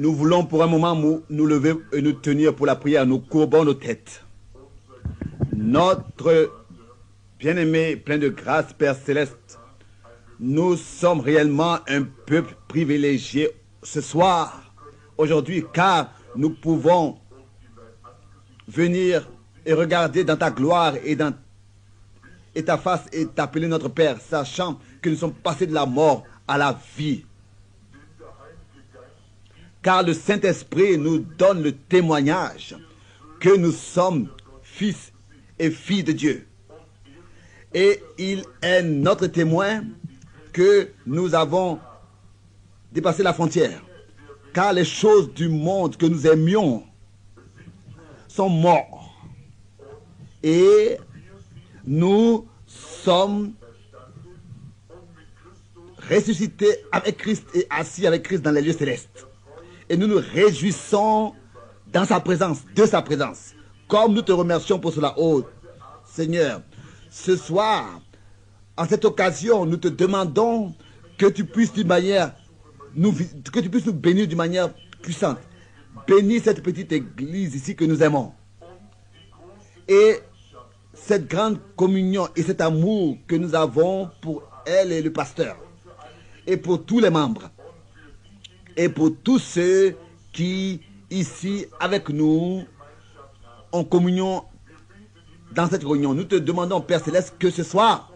Nous voulons pour un moment nous lever et nous tenir pour la prière. Nous courbons nos têtes. Notre bien-aimé, plein de grâce, Père Céleste, nous sommes réellement un peuple privilégié ce soir, aujourd'hui, car nous pouvons venir et regarder dans ta gloire et dans ta face et t'appeler notre Père, sachant que nous sommes passés de la mort à la vie. Car le Saint-Esprit nous donne le témoignage que nous sommes fils et filles de Dieu. Et il est notre témoin que nous avons dépassé la frontière. Car les choses du monde que nous aimions sont mortes. Et nous sommes ressuscités avec Christ et assis avec Christ dans les lieux célestes. Et nous nous réjouissons dans sa présence, de sa présence. Comme nous te remercions pour cela, oh Seigneur, ce soir, en cette occasion, nous te demandons que tu puisses d'une manière, nous bénir d'une manière puissante. Bénis cette petite église ici que nous aimons. Et cette grande communion et cet amour que nous avons pour elle et le pasteur. Et pour tous les membres. Et pour tous ceux qui, ici, avec nous, en communion dans cette réunion. Nous te demandons, Père Céleste, que ce soit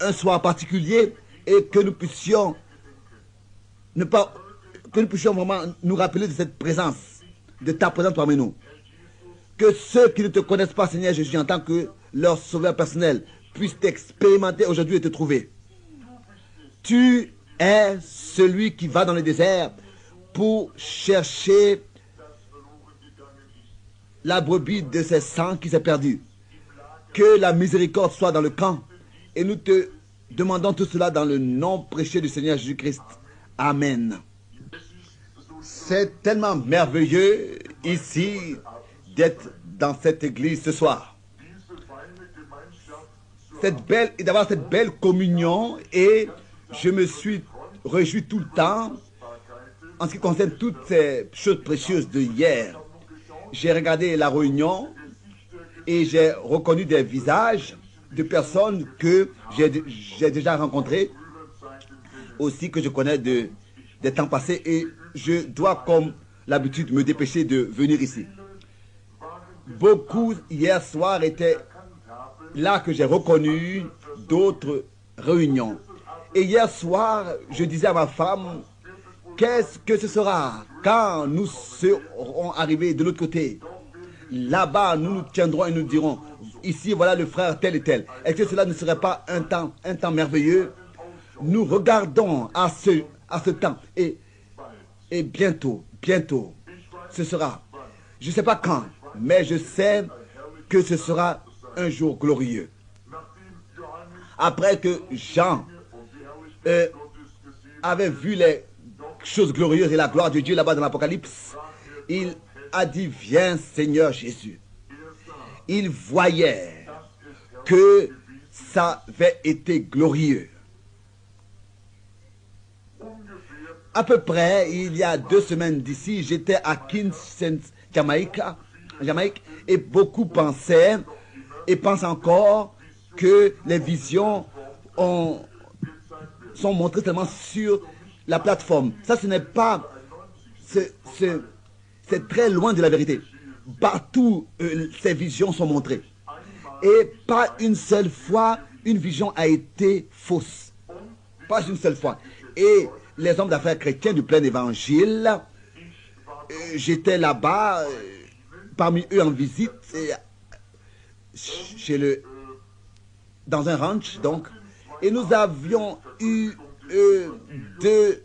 un soir particulier et que nous puissions vraiment nous rappeler de cette présence, de ta présence parmi nous. Que ceux qui ne te connaissent pas, Seigneur Jésus, en tant que leur sauveur personnel, puissent t'expérimenter aujourd'hui et te trouver. Tu es celui qui va dans le désert pour chercher la brebis de ses sangs qui s'est perdue. Que la miséricorde soit dans le camp. Et nous te demandons tout cela dans le nom précieux du Seigneur Jésus-Christ. Amen. C'est tellement merveilleux ici d'être dans cette église ce soir. D'avoir cette belle communion, et je me suis réjoui tout le temps en ce qui concerne toutes ces choses précieuses de hier. J'ai regardé la réunion et j'ai reconnu des visages de personnes que j'ai déjà rencontrées, aussi que je connais des temps passés, et je dois, comme l'habitude, me dépêcher de venir ici. Beaucoup hier soir étaient là que j'ai reconnu d'autres réunions. Et hier soir, je disais à ma femme, qu'est-ce que ce sera quand nous serons arrivés de l'autre côté? Là-bas, nous nous tiendrons et nous dirons, ici, voilà le frère tel et tel. Est-ce que cela ne serait pas un temps merveilleux? Nous regardons à ce temps. Et bientôt, ce sera. Je ne sais pas quand, mais je sais que ce sera un jour glorieux. Après que Jean avait vu les choses glorieuses et la gloire de Dieu là-bas dans l'Apocalypse, il a dit, viens Seigneur Jésus. Il voyait que ça avait été glorieux. À peu près, il y a 2 semaines d'ici, j'étais à Kings, Jamaïque, et beaucoup pensaient et pensent encore que les visions sont montrées seulement sur la plateforme. Ça, ce n'est pas... C'est très loin de la vérité. Partout, ces visions sont montrées. Et pas une seule fois, une vision a été fausse. Pas une seule fois. Et les hommes d'affaires chrétiens du plein évangile, j'étais là-bas, parmi eux en visite, dans un ranch, donc. Et nous avions eu 2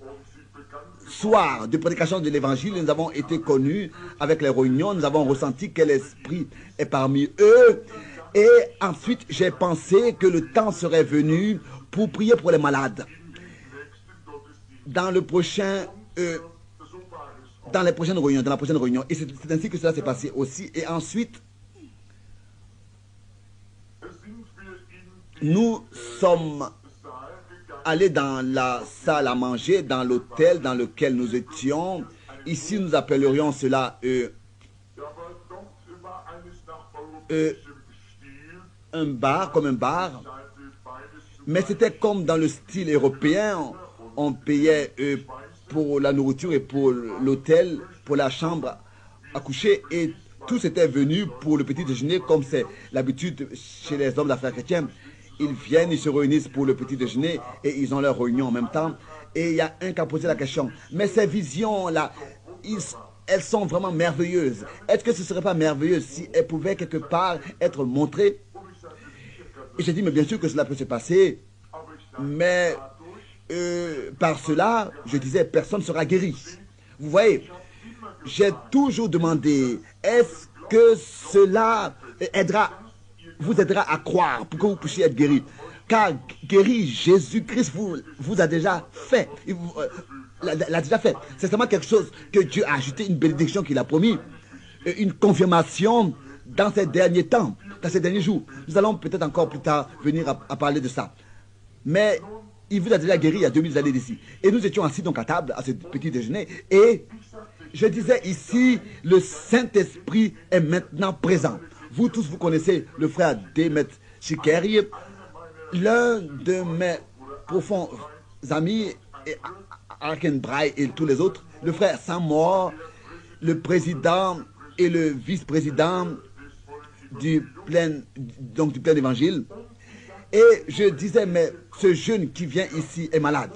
soirs de prédication de l'évangile. Nous avons été connus avec les réunions. Nous avons ressenti que l'Esprit est parmi eux. Et ensuite, j'ai pensé que le temps serait venu pour prier pour les malades. Dans les prochaines réunions. Et c'est ainsi que cela s'est passé aussi. Et ensuite, nous sommes aller dans la salle à manger, dans l'hôtel dans lequel nous étions. Ici, nous appellerions cela un bar, comme un bar. Mais c'était comme dans le style européen. On payait pour la nourriture et pour l'hôtel, pour la chambre à coucher. Et tous étaient venus pour le petit déjeuner, comme c'est l'habitude chez les hommes d'affaires chrétiens. Ils viennent, ils se réunissent pour le petit déjeuner et ils ont leur réunion en même temps. Et il y a un qui a posé la question. Mais ces visions-là, elles sont vraiment merveilleuses. Est-ce que ce ne serait pas merveilleux si elles pouvaient quelque part être montrées? Et j'ai dit, mais bien sûr que cela peut se passer. Mais par cela, je disais, personne ne sera guéri. Vous voyez, j'ai toujours demandé, est-ce que cela vous aidera à croire pour que vous puissiez être guéri? Car guéri, Jésus-Christ vous a déjà fait. Il l'a déjà fait. C'est seulement quelque chose que Dieu a ajouté, une bénédiction qu'il a promis, une confirmation dans ces derniers temps, dans ces derniers jours. Nous allons peut-être encore plus tard venir à parler de ça. Mais il vous a déjà guéri il y a 2000 années d'ici. Et nous étions assis donc à table à ce petit déjeuner. Et je disais ici, le Saint-Esprit est maintenant présent. Vous tous, vous connaissez le frère Demet Shikeri, l'un de mes profonds amis, Arkenbraille et tous les autres, le frère Samor, le président et le vice-président du plein évangile. Et je disais, mais ce jeune qui vient ici est malade.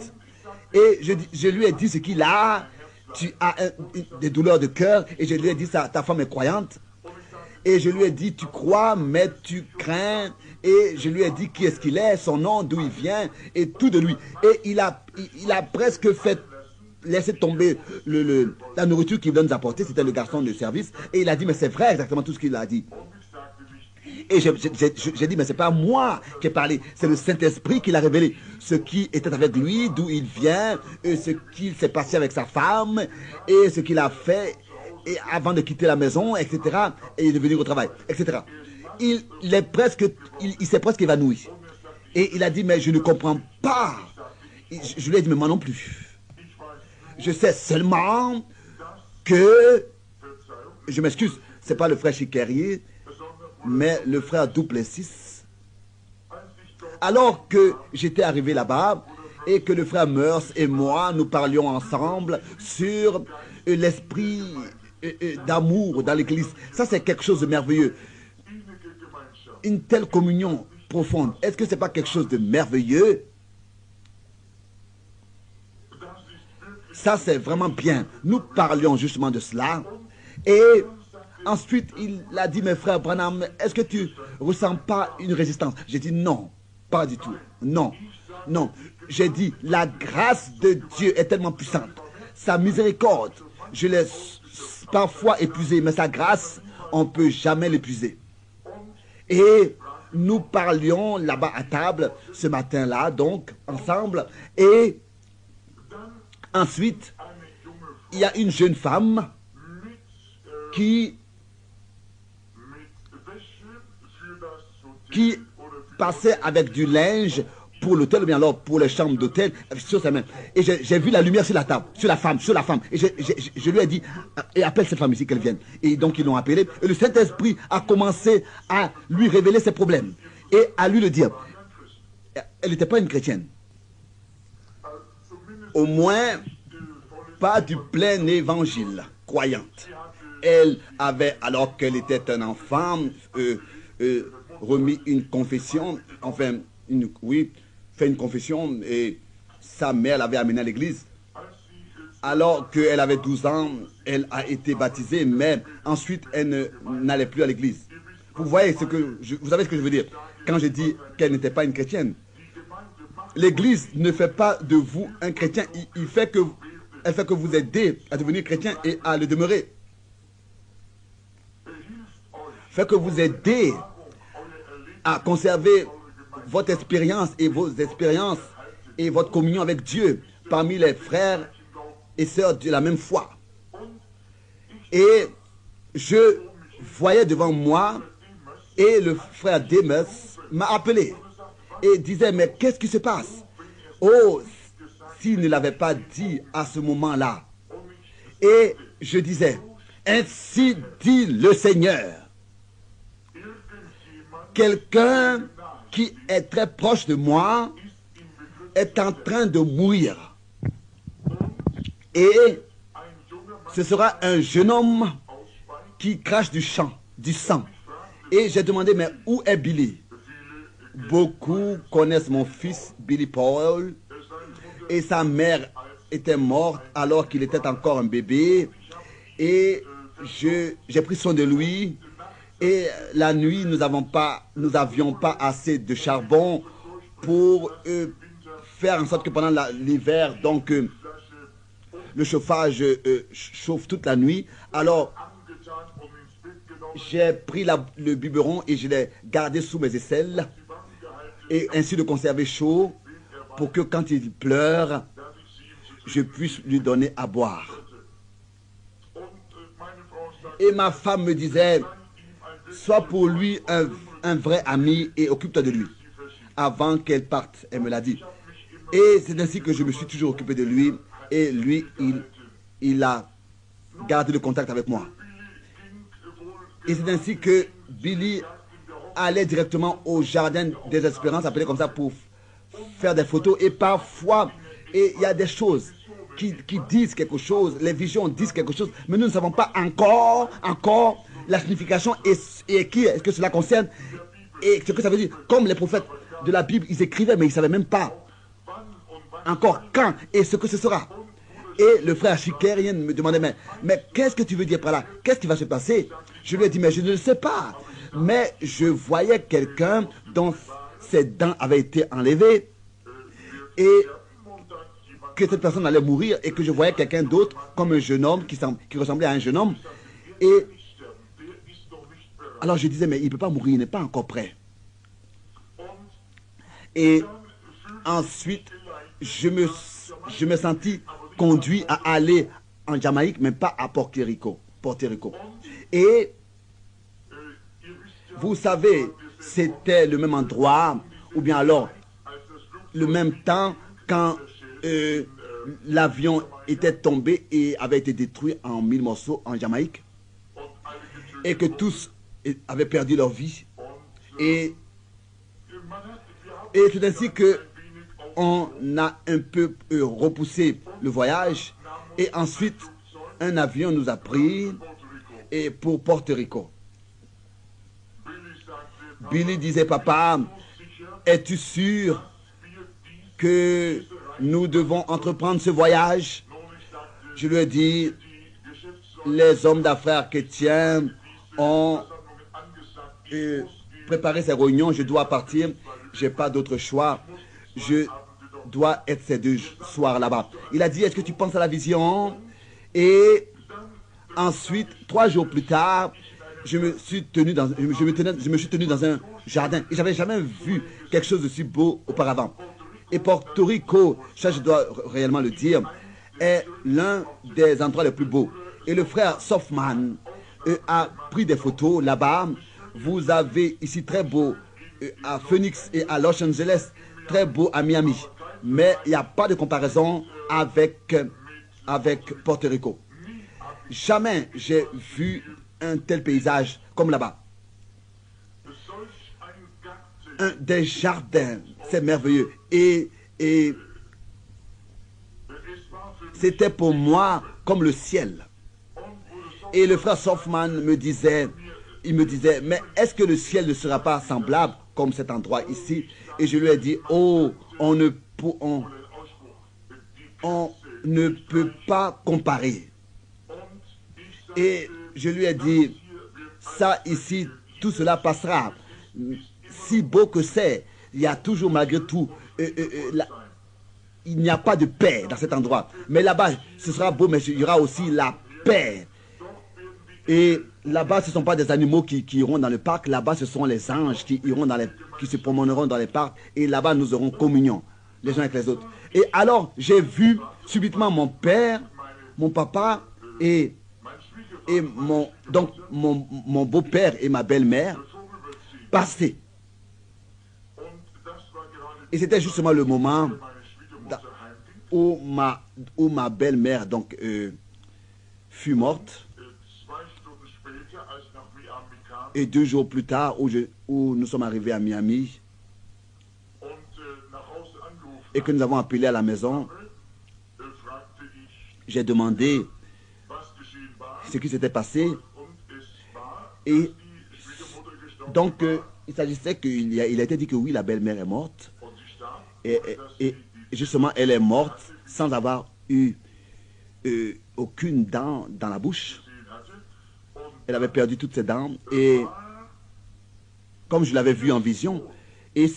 Et je lui ai dit ce qu'il a. Tu as des douleurs de cœur. Et je lui ai dit, ta femme est croyante. Et je lui ai dit, tu crois, mais tu crains. Et je lui ai dit qui est-ce qu'il est, son nom, d'où il vient, et tout de lui. Et il a presque laissé tomber la nourriture qu'il vient nous apporter. C'était le garçon de service. Et il a dit, mais c'est vrai exactement tout ce qu'il a dit. Et j'ai dit, mais c'est pas moi qui ai parlé, c'est le Saint-Esprit qui l'a révélé. Ce qui était avec lui, d'où il vient, et ce qu'il s'est passé avec sa femme, et ce qu'il a fait et avant de quitter la maison, etc. Et de venir au travail, etc. Il s'est presque évanoui. Et il a dit, mais je ne comprends pas. Je lui ai dit, mais moi non plus. Je sais seulement que, je m'excuse, c'est pas le frère Chiquerier, mais le frère Duplessis. Alors que j'étais arrivé là-bas et que le frère Meurs et moi, nous parlions ensemble sur l'esprit d'amour dans l'église. Ça, c'est quelque chose de merveilleux. Une telle communion profonde. Est-ce que ce n'est pas quelque chose de merveilleux? Ça, c'est vraiment bien. Nous parlions justement de cela. Et ensuite, il a dit, mes frères Branham, est-ce que tu ne ressens pas une résistance? J'ai dit non, pas du tout. Non, non. J'ai dit, la grâce de Dieu est tellement puissante. Sa miséricorde, je l'ai parfois épuisée, mais sa grâce, on ne peut jamais l'épuiser. Et nous parlions là-bas à table, ce matin-là, donc, ensemble. Et ensuite, il y a une jeune femme qui passait avec du linge pour l'hôtel, ou bien alors pour les chambres d'hôtel, sur sa main. Et j'ai vu la lumière sur la table, sur la femme. Et je lui ai dit, et appelle cette femme ici qu'elle vienne. Et donc ils l'ont appelée. Et le Saint-Esprit a commencé à lui révéler ses problèmes. Et à lui le dire. Elle n'était pas une chrétienne. Au moins, pas du plein évangile, croyante. Elle avait, alors qu'elle était un enfant, remis une confession, enfin, fait une confession, et sa mère l'avait amenée à l'église. Alors qu'elle avait 12 ans, elle a été baptisée, mais ensuite elle n'allait plus à l'église. Vous voyez vous savez ce que je veux dire quand je dis qu'elle n'était pas une chrétienne. L'église ne fait pas de vous un chrétien, elle fait que vous aidez à devenir chrétien et à le demeurer. Fait que vous aidez à conserver votre expérience et vos expériences et votre communion avec Dieu parmi les frères et sœurs de la même foi. Et je voyais devant moi et le frère Demes m'a appelé et disait, mais qu'est-ce qui se passe? Oh, s'il ne l'avait pas dit à ce moment-là. Et je disais, ainsi dit le Seigneur. Quelqu'un qui est très proche de moi est en train de mourir. Et ce sera un jeune homme qui crache du sang. Et j'ai demandé, mais où est Billy? Beaucoup connaissent mon fils Billy Paul. Et sa mère était morte alors qu'il était encore un bébé. Et j'ai pris soin de lui. Et la nuit, nous n'avions pas assez de charbon pour faire en sorte que pendant l'hiver, donc le chauffage chauffe toute la nuit. Alors, j'ai pris le biberon et je l'ai gardé sous mes aisselles. Et ainsi de conserver chaud pour que quand il pleure, je puisse lui donner à boire. Et ma femme me disait, sois pour lui un vrai ami et occupe-toi de lui. Avant qu'elle parte, elle me l'a dit. Et c'est ainsi que je me suis toujours occupé de lui. Et lui, il a gardé le contact avec moi. Et c'est ainsi que Billy allait directement au jardin des espérances, appelé comme ça, pour faire des photos. Et parfois, il y a des choses qui disent quelque chose, les visions disent quelque chose, mais nous ne savons pas encore la signification et qui est-ce que cela concerne et ce que ça veut dire. Comme les prophètes de la Bible, ils écrivaient, mais ils ne savaient même pas encore quand et ce que ce sera. Et le frère Chikerien me demandait, mais qu'est-ce que tu veux dire par là? Qu'est-ce qui va se passer? Je lui ai dit, mais je ne le sais pas. Mais je voyais quelqu'un dont ses dents avaient été enlevées et que cette personne allait mourir et que je voyais quelqu'un d'autre comme un jeune homme qui ressemblait à un jeune homme. Et alors je disais, mais il ne peut pas mourir, il n'est pas encore prêt. Et ensuite, je me sentis conduit à aller en Jamaïque, mais pas à Porto Rico. Et vous savez, c'était le même endroit, ou bien alors le même temps quand l'avion était tombé et avait été détruit en 1000 morceaux en Jamaïque, et que tous avaient perdu leur vie. Et c'est ainsi que on a un peu repoussé le voyage, et ensuite un avion nous a pris et pour Porto Rico. Billy disait, papa, es-tu sûr que nous devons entreprendre ce voyage? Je lui ai dit, les hommes d'affaires chrétiens ont préparé ces réunions, je dois partir, je n'ai pas d'autre choix, je dois être ces 2 soirs là-bas. Il a dit, est-ce que tu penses à la vision? Et ensuite, 3 jours plus tard, je me suis tenu dans un jardin. Et je n'avais jamais vu quelque chose de si beau auparavant. Et Porto Rico, ça je dois réellement le dire, est l'un des endroits les plus beaux. Et le frère Softman a pris des photos là-bas. Vous avez ici très beau à Phoenix et à Los Angeles, très beau à Miami. Mais il n'y a pas de comparaison avec Porto Rico. Jamais j'ai vu un tel paysage comme là-bas. Des jardins, c'est merveilleux. Et c'était pour moi comme le ciel. Et le frère Softman me disait, mais est-ce que le ciel ne sera pas semblable comme cet endroit ici? Et je lui ai dit, oh, on ne peut pas comparer. Et je lui ai dit, ça ici, tout cela passera. Si beau que c'est, il y a toujours malgré tout, il n'y a pas de paix dans cet endroit. Mais là-bas, ce sera beau, mais il y aura aussi la paix. Et là-bas, ce ne sont pas des animaux qui iront dans le parc. Là-bas, ce sont les anges qui se promèneront dans les parcs. Et là-bas, nous aurons communion, les uns avec les autres. Et alors, j'ai vu subitement mon père, mon papa et mon beau-père et ma belle-mère passer. Et c'était justement le moment où ma belle-mère donc fut morte. Et 2 jours plus tard, où nous sommes arrivés à Miami et que nous avons appelé à la maison, j'ai demandé ce qui s'était passé. Et donc, il s'agissait qu'il a été dit que oui, la belle-mère est morte. Et justement, elle est morte sans avoir eu aucune dent dans la bouche. Elle avait perdu toutes ses dents. Et comme je l'avais vu en vision, et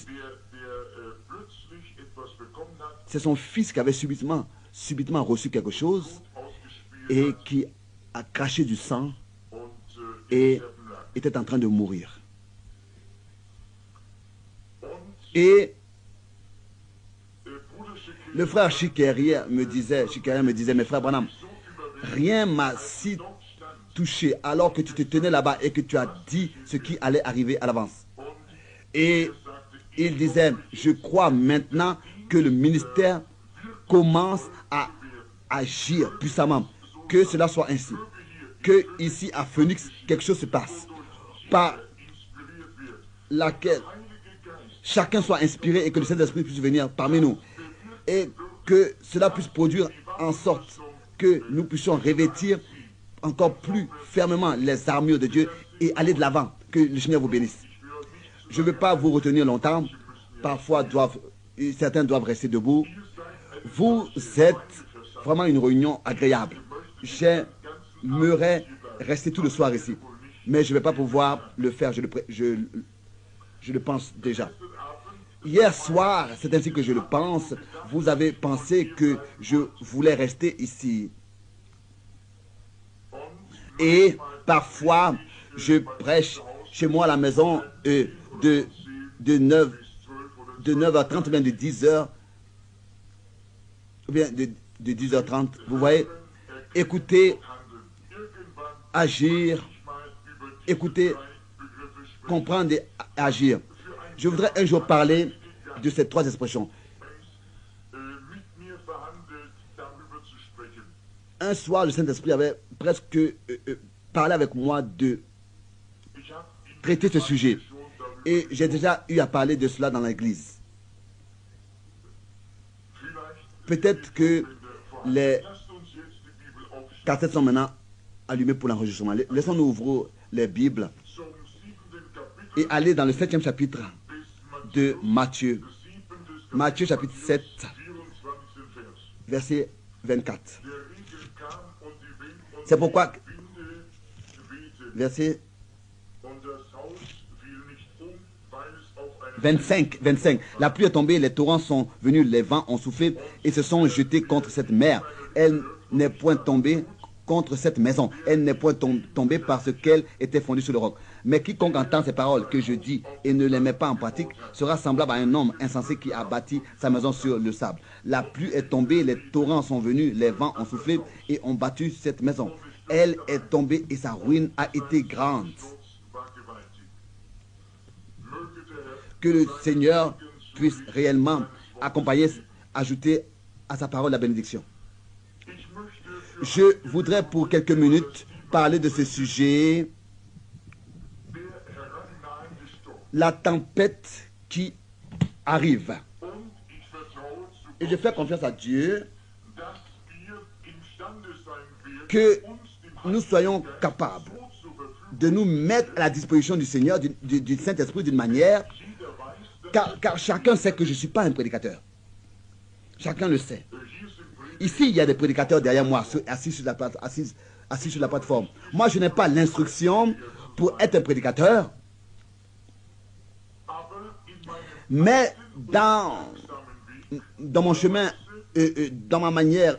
c'est son fils qui avait subitement reçu quelque chose et qui a craché du sang et était en train de mourir. Et le frère Chiqueria me disait, mais frère Branham, rien m'a si touché alors que tu te tenais là-bas et que tu as dit ce qui allait arriver à l'avance. Et il disait, je crois maintenant que le ministère commence à agir puissamment, que cela soit ainsi, que ici à Phoenix, quelque chose se passe, par laquelle chacun soit inspiré et que le Saint-Esprit puisse venir parmi nous, et que cela puisse produire en sorte que nous puissions revêtir encore plus fermement les armures de Dieu et aller de l'avant. Que le Seigneur vous bénisse. Je ne veux pas vous retenir longtemps. Parfois, certains doivent rester debout. Vous êtes vraiment une réunion agréable. J'aimerais rester tout le soir ici. Mais je ne vais pas pouvoir le faire. Je le pense déjà. Hier soir, c'est ainsi que je le pense. Vous avez pensé que je voulais rester ici. Et parfois, je prêche chez moi à la maison de 9h30 ou bien de 10h. Ou bien de 10h30. Vous voyez, écoutez, agir, écoutez, comprendre et agir. Je voudrais un jour parler de ces 3 expressions. Un soir, le Saint-Esprit avait presque parlé avec moi de traiter ce sujet. Et j'ai déjà eu à parler de cela dans l'église. Peut-être que les cassettes sont maintenant allumées pour l'enregistrement. Laissons-nous ouvrir les Bibles et aller dans le 7e chapitre de Matthieu. Matthieu chapitre 7, verset 24. C'est pourquoi, verset 25, la pluie est tombée, les torrents sont venus, les vents ont soufflé et se sont jetés contre cette mer. Elle n'est point tombée contre cette maison. Elle n'est point tombée parce qu'elle était fondée sur le roc. Mais quiconque entend ces paroles que je dis et ne les met pas en pratique sera semblable à un homme insensé qui a bâti sa maison sur le sable. La pluie est tombée, les torrents sont venus, les vents ont soufflé et ont battu cette maison. Elle est tombée et sa ruine a été grande. Que le Seigneur puisse réellement accompagner, ajouter à sa parole la bénédiction. Je voudrais pour quelques minutes parler de ce sujet, la tempête qui arrive. Et je fais confiance à Dieu que nous soyons capables de nous mettre à la disposition du Seigneur, du Saint-Esprit d'une manière, car chacun sait que je ne suis pas un prédicateur. Chacun le sait. Ici, il y a des prédicateurs derrière moi, assis sur la plateforme. Moi, je n'ai pas l'instruction pour être un prédicateur. Mais dans mon chemin, dans ma manière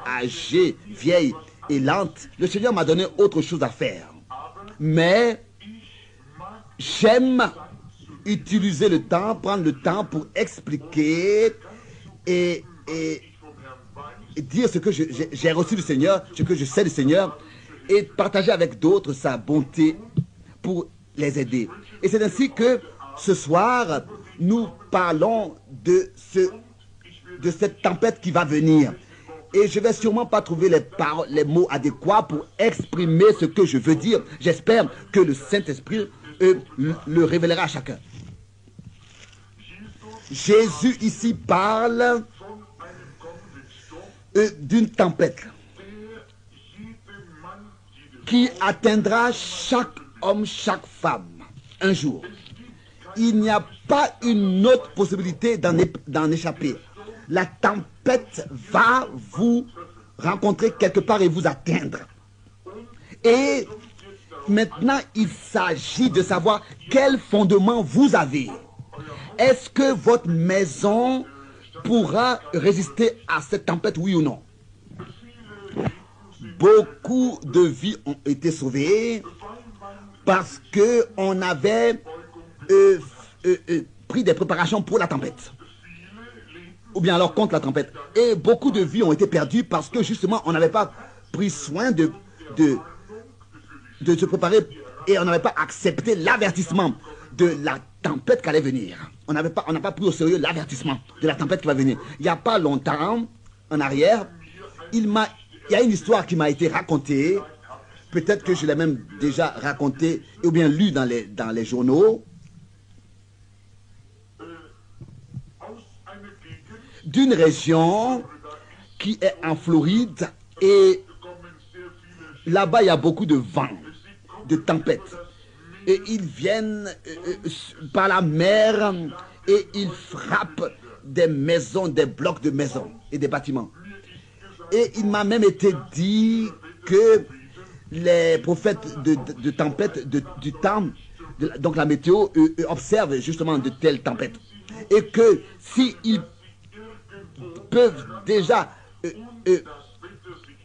âgée, vieille et lente, le Seigneur m'a donné autre chose à faire. Mais j'aime utiliser le temps, prendre le temps pour expliquer et dire ce que j'ai reçu du Seigneur, ce que je sais du Seigneur, et partager avec d'autres sa bonté pour les aider. Et c'est ainsi que ce soir, nous parlons de ce de cette tempête qui va venir. Et je ne vais sûrement pas trouver les mots adéquats pour exprimer ce que je veux dire. J'espère que le Saint-Esprit le révélera à chacun. Jésus ici parle d'une tempête qui atteindra chaque homme, chaque femme un jour. Il n'y a pas une autre possibilité d'en échapper. La tempête va vous rencontrer quelque part et vous atteindre. Et maintenant, il s'agit de savoir quel fondement vous avez. Est-ce que votre maison pourra résister à cette tempête, oui ou non? Beaucoup de vies ont été sauvées parce qu'on avait pris des préparations pour la tempête. Ou bien alors contre la tempête. Et beaucoup de vies ont été perdues parce que justement on n'avait pas pris soin de se préparer et on n'avait pas accepté l'avertissement de la tempête qui allait venir. On n'a pas pris au sérieux l'avertissement de la tempête qui va venir. Il n'y a pas longtemps, en arrière, il y a une histoire qui m'a été racontée. Peut-être que je l'ai même déjà racontée ou bien lue dans les journaux. D'une région qui est en Floride et là-bas il y a beaucoup de vent, de tempêtes. Et ils viennent par la mer et ils frappent des maisons, des blocs de maisons et des bâtiments. Et il m'a même été dit que les prophètes de tempête du temps, donc la météo, observent justement de telles tempêtes. Et que s'ils peuvent déjà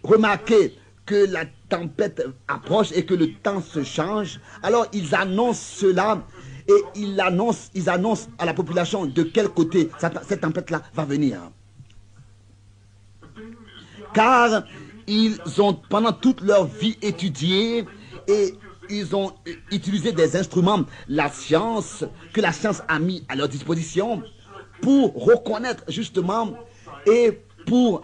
remarquer que la tempête approche et que le temps se change, alors ils annoncent cela et ils annoncent à la population de quel côté cette tempête-là va venir. Car ils ont pendant toute leur vie étudié et ils ont utilisé des instruments, la science, que la science a mis à leur disposition pour reconnaître justement et pour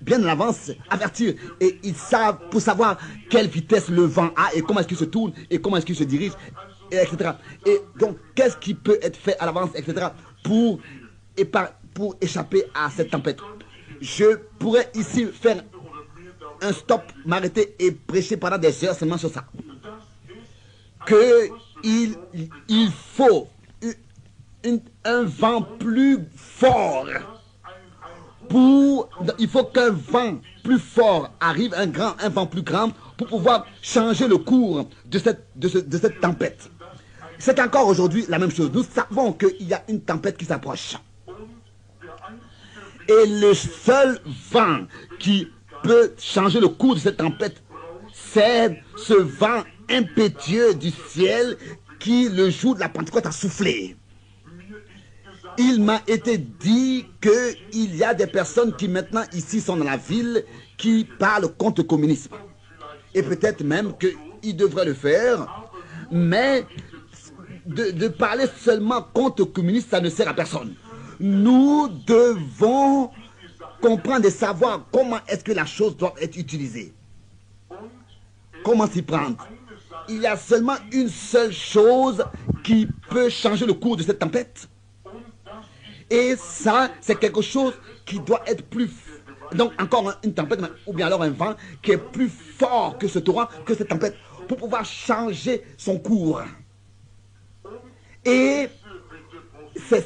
bien en avance avertir. Et ils savent pour savoir quelle vitesse le vent a et comment est-ce qu'il se tourne et comment est-ce qu'il se dirige, et etc. Et donc qu'est-ce qui peut être fait à l'avance, etc. pour échapper à cette tempête. Je pourrais ici faire un stop, m'arrêter et prêcher pendant des heures seulement sur ça. Il faut un vent plus fort. Il faut qu'un vent plus fort arrive, un vent plus grand pour pouvoir changer le cours de cette tempête. C'est encore aujourd'hui la même chose. Nous savons qu'il y a une tempête qui s'approche. Et le seul vent qui peut changer le cours de cette tempête, c'est ce vent impétueux du ciel qui, le jour de la Pentecôte, a soufflé. Il m'a été dit qu'il y a des personnes qui maintenant ici sont dans la ville qui parlent contre le communisme. Et peut-être même qu'ils devraient le faire, mais de parler seulement contre le communisme, ça ne sert à personne. Nous devons comprendre et savoir comment est-ce que la chose doit être utilisée. Comment s'y prendre. Il y a seulement une seule chose qui peut changer le cours de cette tempête. Et ça, c'est quelque chose qui doit être plus... Donc encore une tempête, ou bien alors un vent qui est plus fort que ce torrent, que cette tempête, pour pouvoir changer son cours. Et ces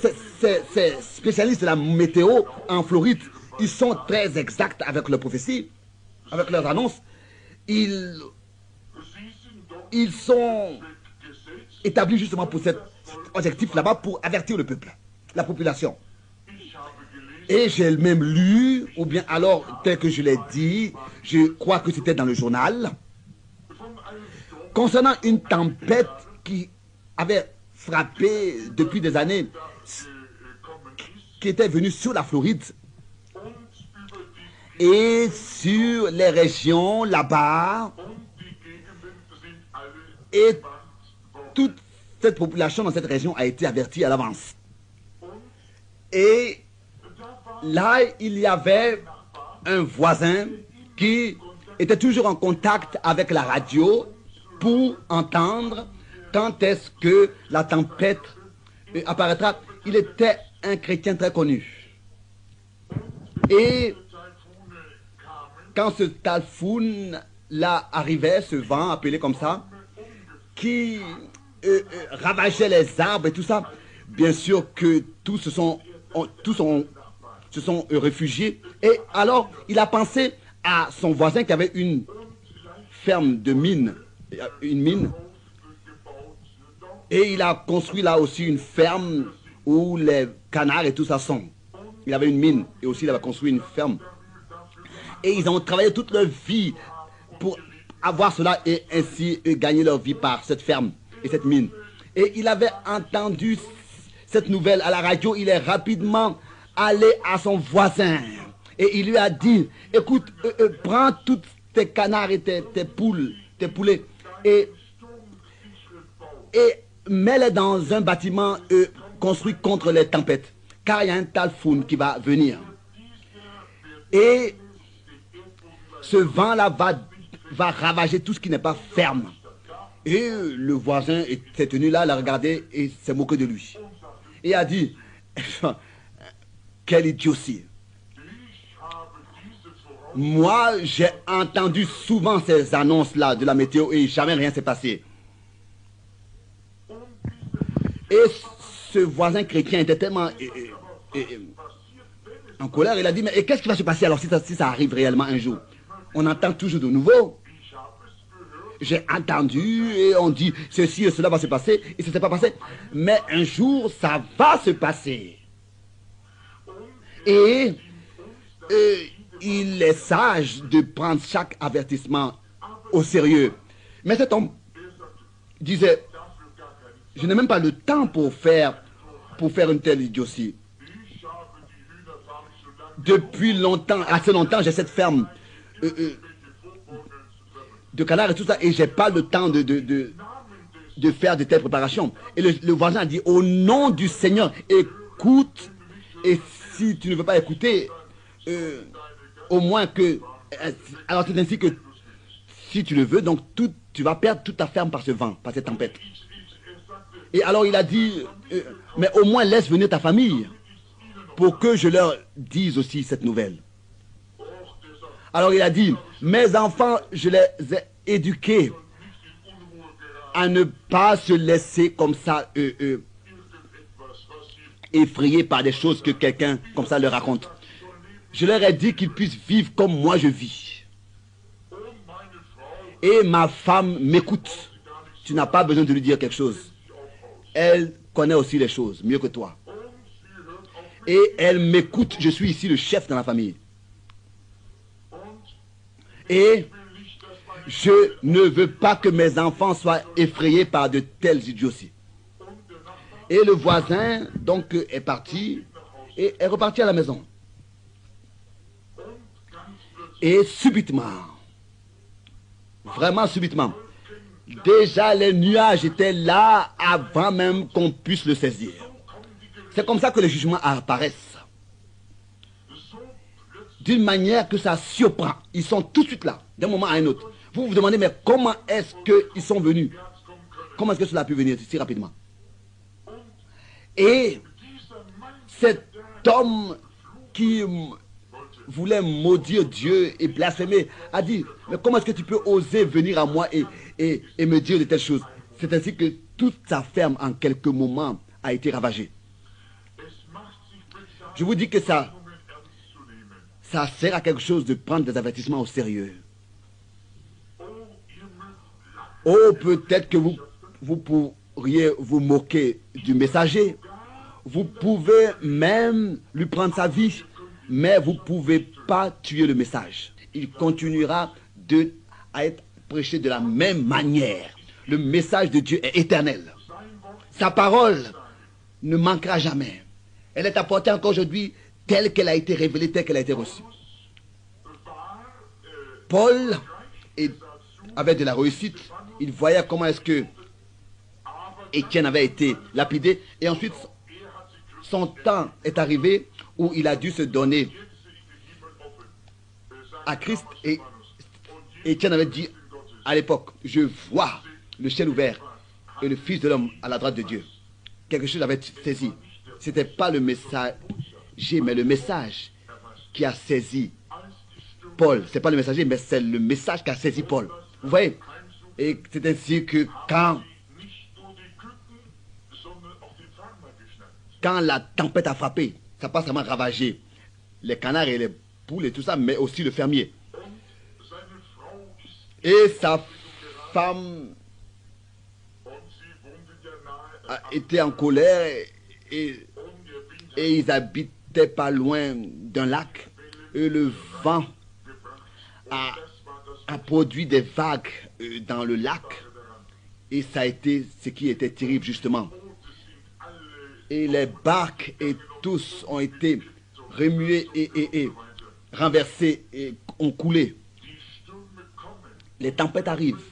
spécialistes de la météo en Floride, ils sont très exacts avec leurs prophéties, avec leurs annonces. Ils sont établis justement pour cet objectif là-bas, pour avertir le peuple, la population. Et j'ai même lu, ou bien alors, tel que je l'ai dit, je crois que c'était dans le journal, concernant une tempête qui avait frappé depuis des années, qui était venue sur la Floride et sur les régions là-bas. Et toute cette population dans cette région a été avertie à l'avance. Et là, il y avait un voisin qui était toujours en contact avec la radio pour entendre quand est-ce que la tempête apparaîtra. Il était un chrétien très connu. Et quand ce typhoon là arrivait, ce vent appelé comme ça, qui ravageait les arbres et tout ça, bien sûr que tous se sont réfugiés. Et alors, il a pensé à son voisin qui avait une ferme de mine, une mine. Et il a construit là aussi une ferme où les canards et tout ça sont. Il avait une mine et aussi il avait construit une ferme. Et ils ont travaillé toute leur vie pour avoir cela et ainsi gagner leur vie par cette ferme et cette mine. Et il avait entendu cette nouvelle à la radio. Il est rapidement allé à son voisin et il lui a dit, écoute, prends tous tes canards et tes poules, tes poulets et mets-les dans un bâtiment construit contre les tempêtes, car il y a un typhoon qui va venir. Et ce vent-là va ravager tout ce qui n'est pas ferme. Et le voisin s'est tenu là, l'a regardé et s'est moqué de lui. Et a dit, quelle idiotie. Moi, j'ai entendu souvent ces annonces-là de la météo et jamais rien s'est passé. Et ce voisin chrétien était tellement en colère. Il a dit, mais qu'est-ce qui va se passer alors si ça arrive réellement un jour? On entend toujours de nouveau. J'ai entendu et on dit ceci et cela va se passer et ça ne s'est pas passé. Mais un jour, ça va se passer. Et il est sage de prendre chaque avertissement au sérieux. Mais cet homme disait, je n'ai même pas le temps pour faire une telle idiotie. Depuis longtemps, assez longtemps, j'ai cette ferme de canards et tout ça, et j'ai pas le temps de faire de telles préparations. Et le voisin a dit, au nom du Seigneur, écoute, et si tu ne veux pas écouter, au moins que... Alors c'est ainsi que, si tu le veux, donc tu vas perdre toute ta ferme par ce vent, par cette tempête. Et alors il a dit, mais au moins laisse venir ta famille, pour que je leur dise aussi cette nouvelle. Alors il a dit, mes enfants, je les ai éduqués à ne pas se laisser comme ça effrayer par des choses que quelqu'un comme ça leur raconte. Je leur ai dit qu'ils puissent vivre comme moi je vis. Et ma femme m'écoute. Tu n'as pas besoin de lui dire quelque chose. Elle connaît aussi les choses mieux que toi. Et elle m'écoute. Je suis ici le chef dans la famille. Et je ne veux pas que mes enfants soient effrayés par de telles idioties. Et le voisin, donc, est parti et est reparti à la maison. Et subitement, vraiment subitement, déjà les nuages étaient là avant même qu'on puisse le saisir. C'est comme ça que les jugements apparaissent. D'une manière que ça surprend. Ils sont tout de suite là, d'un moment à un autre. Vous vous demandez, mais comment est-ce qu'ils sont venus? Comment est-ce que cela a pu venir si rapidement? Et cet homme qui voulait maudire Dieu et blasphémer a dit, mais comment est-ce que tu peux oser venir à moi et me dire de telles choses? C'est ainsi que toute sa ferme en quelques moments a été ravagée. Je vous dis que ça sert à quelque chose de prendre des avertissements au sérieux. Oh, peut-être que vous pourriez vous moquer du messager. Vous pouvez même lui prendre sa vie, mais vous ne pouvez pas tuer le message. Il continuera à être prêché de la même manière. Le message de Dieu est éternel. Sa parole ne manquera jamais. Elle est apportée encore aujourd'hui telle qu'elle a été révélée, telle qu'elle a été reçue. Paul avait de la réussite. Il voyait comment est-ce que Étienne avait été lapidé. Et ensuite, son temps est arrivé où il a dû se donner à Christ. Et Étienne avait dit à l'époque, je vois le ciel ouvert et le Fils de l'homme à la droite de Dieu. Quelque chose avait saisi. Ce n'était pas le messager, mais le message qui a saisi Paul. Ce n'est pas le messager, mais c'est le message qui a saisi Paul. Vous voyez? Et c'est ainsi que quand la tempête a frappé, ça n'a pas seulement ravagé les canards et les poules et tout ça, mais aussi le fermier. Et sa femme a été en colère et ils habitaient pas loin d'un lac. Et le vent a produit des vagues dans le lac. Et ça a été ce qui était terrible justement. Et les barques et tous ont été remués et renversés et ont coulé. Les tempêtes arrivent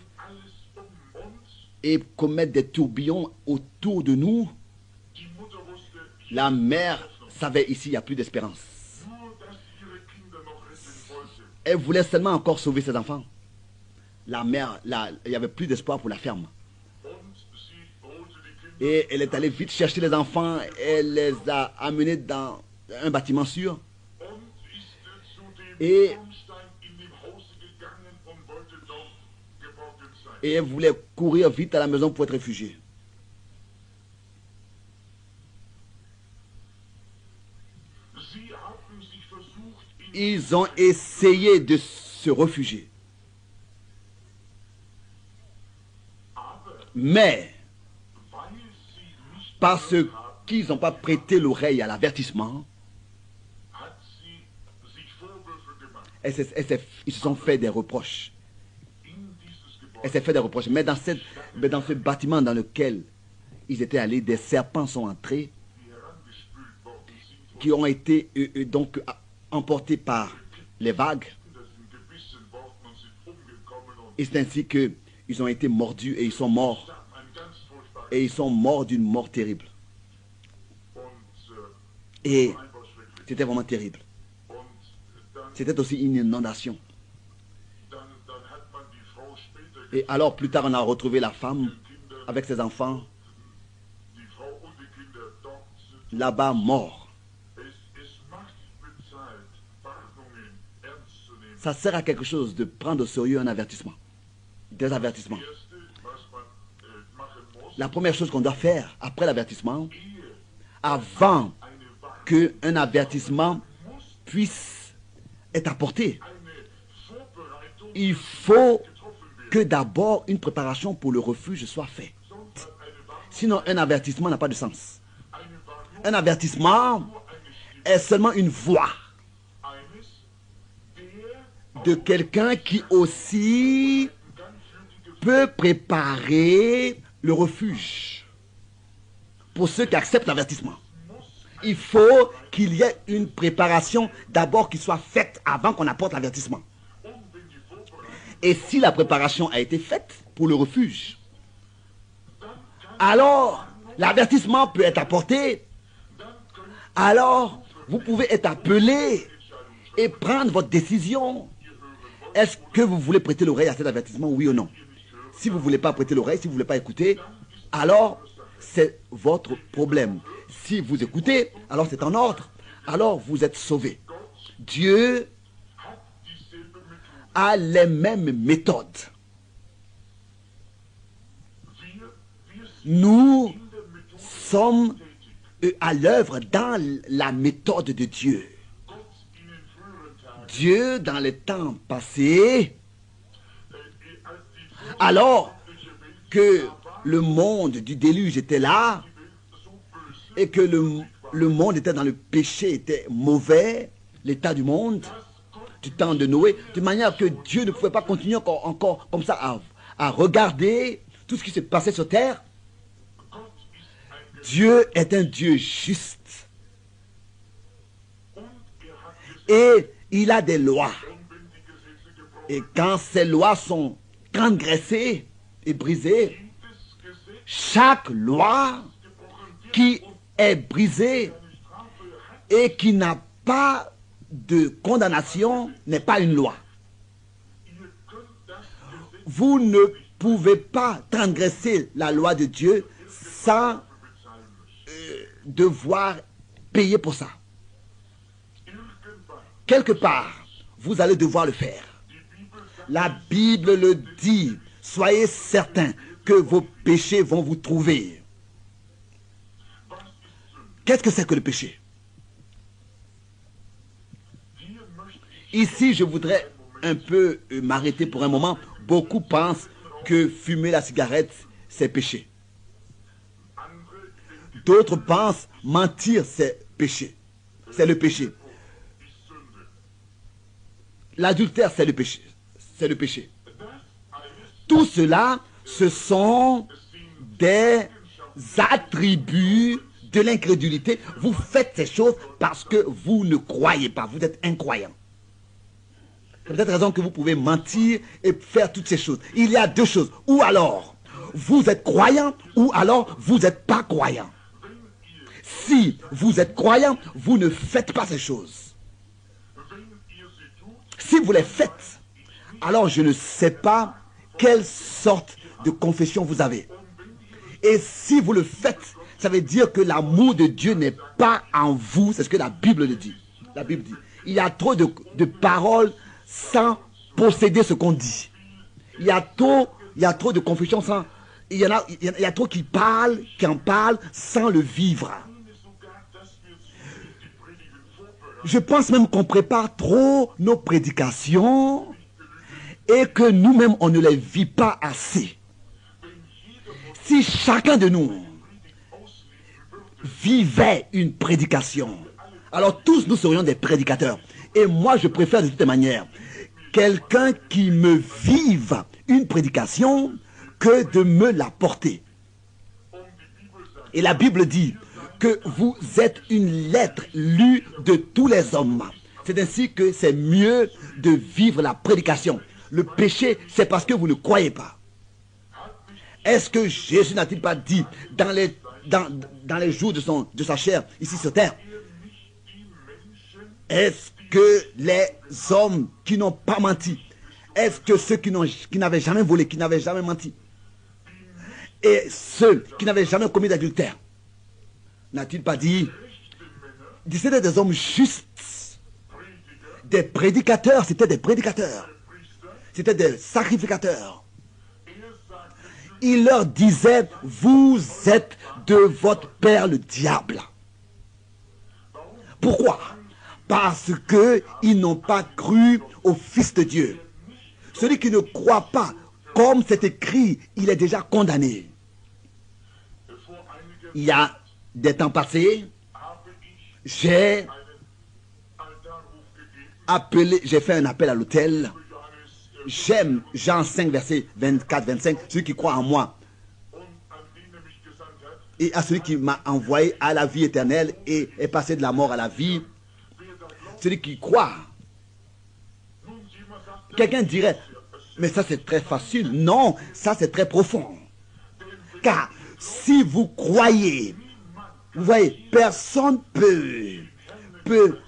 et commettent des tourbillons autour de nous. La mère savait ici, il n'y a plus d'espérance. Elle voulait seulement encore sauver ses enfants. La mère, il n'y avait plus d'espoir pour la ferme. Et elle est allée vite chercher les enfants. Elle les a amenés dans un bâtiment sûr. Et elle voulait courir vite à la maison pour être réfugiée. Ils ont essayé de se réfugier. Mais, parce qu'ils n'ont pas prêté l'oreille à l'avertissement, ils se sont fait des reproches. Elle s'est fait des reproches. Mais dans ce bâtiment dans lequel ils étaient allés, des serpents sont entrés qui ont été donc emportés par les vagues. Et c'est ainsi qu'ils ont été mordus et ils sont morts. Et ils sont morts d'une mort terrible. Et c'était vraiment terrible. C'était aussi une inondation. Et alors plus tard on a retrouvé la femme avec ses enfants là-bas morts. Ça sert à quelque chose de prendre au sérieux un avertissement, des avertissements. La première chose qu'on doit faire après l'avertissement, avant qu'un avertissement puisse être apporté, il faut que d'abord une préparation pour le refuge soit faite. Sinon, un avertissement n'a pas de sens. Un avertissement est seulement une voix de quelqu'un qui aussi peut préparer le refuge pour ceux qui acceptent l'avertissement. Il faut qu'il y ait une préparation d'abord qui soit faite avant qu'on apporte l'avertissement. Et si la préparation a été faite pour le refuge, alors l'avertissement peut être apporté. Alors vous pouvez être appelé et prendre votre décision. Est-ce que vous voulez prêter l'oreille à cet avertissement, oui ou non? Si vous ne voulez pas prêter l'oreille, si vous ne voulez pas écouter, alors c'est votre problème. Si vous écoutez, alors c'est en ordre. Alors vous êtes sauvés. Dieu a les mêmes méthodes. Nous sommes à l'œuvre dans la méthode de Dieu. Dieu, dans les temps passés, alors que le monde du déluge était là, et que le monde était dans le péché, était mauvais, l'état du monde, du temps de Noé, de manière que Dieu ne pouvait pas continuer encore comme ça à regarder tout ce qui se passait sur terre. Dieu est un Dieu juste. Et il a des lois. Et quand ces lois sont transgressées et brisées, chaque loi qui est brisée et qui n'a pas de condamnation n'est pas une loi. Vous ne pouvez pas transgresser la loi de Dieu sans devoir payer pour ça. Quelque part, vous allez devoir le faire. La Bible le dit. Soyez certains que vos péchés vont vous trouver. Qu'est-ce que c'est que le péché? Ici, je voudrais un peu m'arrêter pour un moment. Beaucoup pensent que fumer la cigarette, c'est péché. D'autres pensent mentir, c'est péché. C'est le péché. L'adultère, c'est le péché. C'est le péché. Tout cela, ce sont des attributs de l'incrédulité. Vous faites ces choses parce que vous ne croyez pas. Vous êtes incroyant. C'est peut-être raison que vous pouvez mentir et faire toutes ces choses. Il y a deux choses. Ou alors, vous êtes croyant, ou alors, vous n'êtes pas croyant. Si vous êtes croyant, vous ne faites pas ces choses. Si vous les faites, alors je ne sais pas quelle sorte de confession vous avez. Et si vous le faites, ça veut dire que l'amour de Dieu n'est pas en vous. C'est ce que la Bible le dit. La Bible dit. Il y a trop de paroles sans posséder ce qu'on dit. Il y a trop de confessions sans... Il y a trop qui en parlent sans le vivre. Je pense même qu'on prépare trop nos prédications et que nous-mêmes, on ne les vit pas assez. Si chacun de nous vivait une prédication, alors tous nous serions des prédicateurs. Et moi, je préfère de toute manière quelqu'un qui me vive une prédication que de me la porter. Et la Bible dit que vous êtes une lettre lue de tous les hommes. C'est ainsi que c'est mieux de vivre la prédication. Le péché, c'est parce que vous ne croyez pas. Est-ce que Jésus n'a-t-il pas dit dans les jours de sa chair, ici sur terre, est-ce que les hommes qui n'ont pas menti, est-ce que ceux qui n'avaient jamais volé, qui n'avaient jamais menti, et ceux qui n'avaient jamais commis d'adultère, n'a-t-il pas dit, c'était des hommes justes, des prédicateurs, c'était des prédicateurs, c'était des sacrificateurs. Il leur disait, vous êtes de votre père le diable. Pourquoi? Parce qu'ils n'ont pas cru au Fils de Dieu. Celui qui ne croit pas, comme c'est écrit, il est déjà condamné. Il y a des temps passés, j'ai fait un appel à l'autel. J'aime Jean 5, verset 24-25, celui qui croit en moi. Et à celui qui m'a envoyé à la vie éternelle et est passé de la mort à la vie. Celui qui croit. Quelqu'un dirait, mais ça c'est très facile. Non, ça c'est très profond. Car si vous croyez, vous voyez, personne peut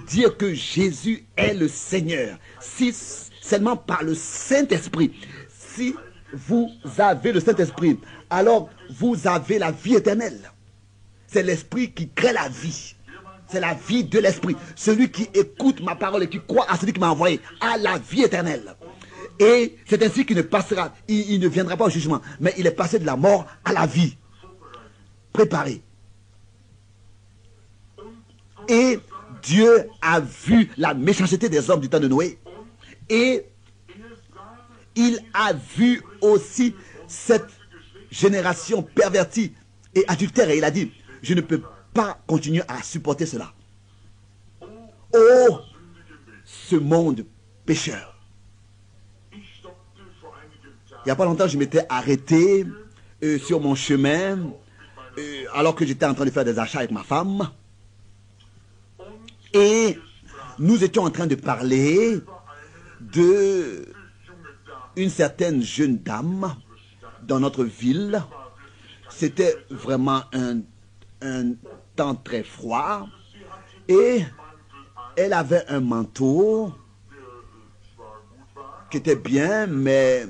dire que Jésus est le Seigneur. Si seulement par le Saint-Esprit. Si vous avez le Saint-Esprit, alors vous avez la vie éternelle. C'est l'Esprit qui crée la vie. C'est la vie de l'Esprit. Celui qui écoute ma parole et qui croit à celui qui m'a envoyé a la vie éternelle. Et c'est ainsi qu'il ne passera, il ne viendra pas au jugement, mais il est passé de la mort à la vie. Préparé. Et Dieu a vu la méchanceté des hommes du temps de Noé. Et il a vu aussi cette génération pervertie et adultère. Et il a dit, je ne peux pas continuer à supporter cela. Oh, ce monde pécheur. Il n'y a pas longtemps, je m'étais arrêté sur mon chemin alors que j'étais en train de faire des achats avec ma femme. Et nous étions en train de parler de une certaine jeune dame dans notre ville. C'était vraiment un temps très froid. Et elle avait un manteau qui était bien, mais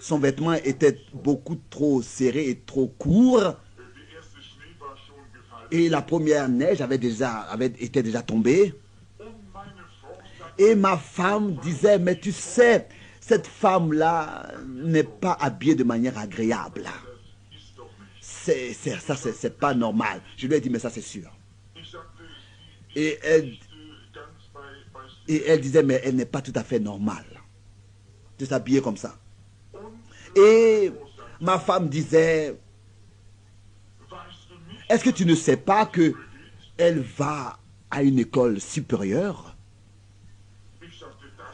son vêtement était beaucoup trop serré et trop court. Et la première neige était déjà tombée. Et ma femme disait, mais tu sais, cette femme-là n'est pas habillée de manière agréable. C'est pas normal. Je lui ai dit, mais ça c'est sûr. Et elle disait, mais elle n'est pas tout à fait normale de s'habiller comme ça. Et ma femme disait, est-ce que tu ne sais pas que elle va à une école supérieure?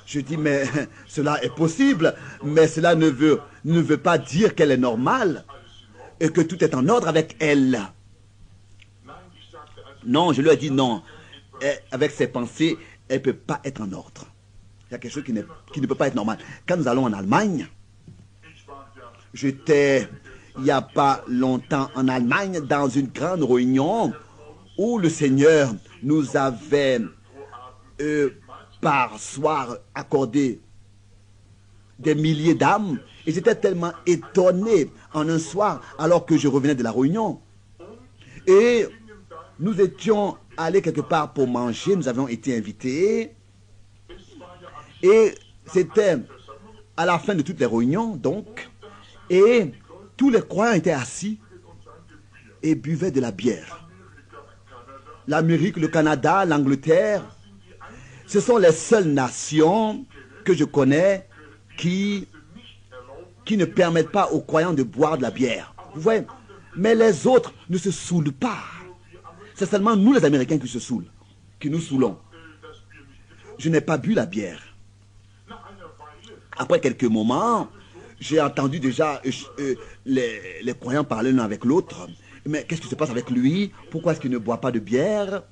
Je dis, mais cela est possible, mais cela ne veut pas dire qu'elle est normale et que tout est en ordre avec elle. Non, je lui ai dit non. Avec ses pensées, elle ne peut pas être en ordre. Il y a quelque chose qui ne peut pas être normal. Quand nous allons en Allemagne, j'étais il n'y a pas longtemps en Allemagne dans une grande réunion où le Seigneur nous avait par soir accordé des milliers d'âmes. Et j'étais tellement étonné en un soir alors que je revenais de la réunion. Et nous étions allés quelque part pour manger, nous avions été invités. Et c'était à la fin de toutes les réunions, donc. Et tous les croyants étaient assis et buvaient de la bière. L'Amérique, le Canada, l'Angleterre, ce sont les seules nations que je connais qui ne permettent pas aux croyants de boire de la bière. Vous voyez? Mais les autres ne se saoulent pas. C'est seulement nous les Américains qui se saoulent, qui nous saoulons. Je n'ai pas bu la bière. Après quelques moments, j'ai entendu déjà les croyants parler l'un avec l'autre. Mais qu'est-ce qui se passe avec lui? Pourquoi est-ce qu'il ne boit pas de bière?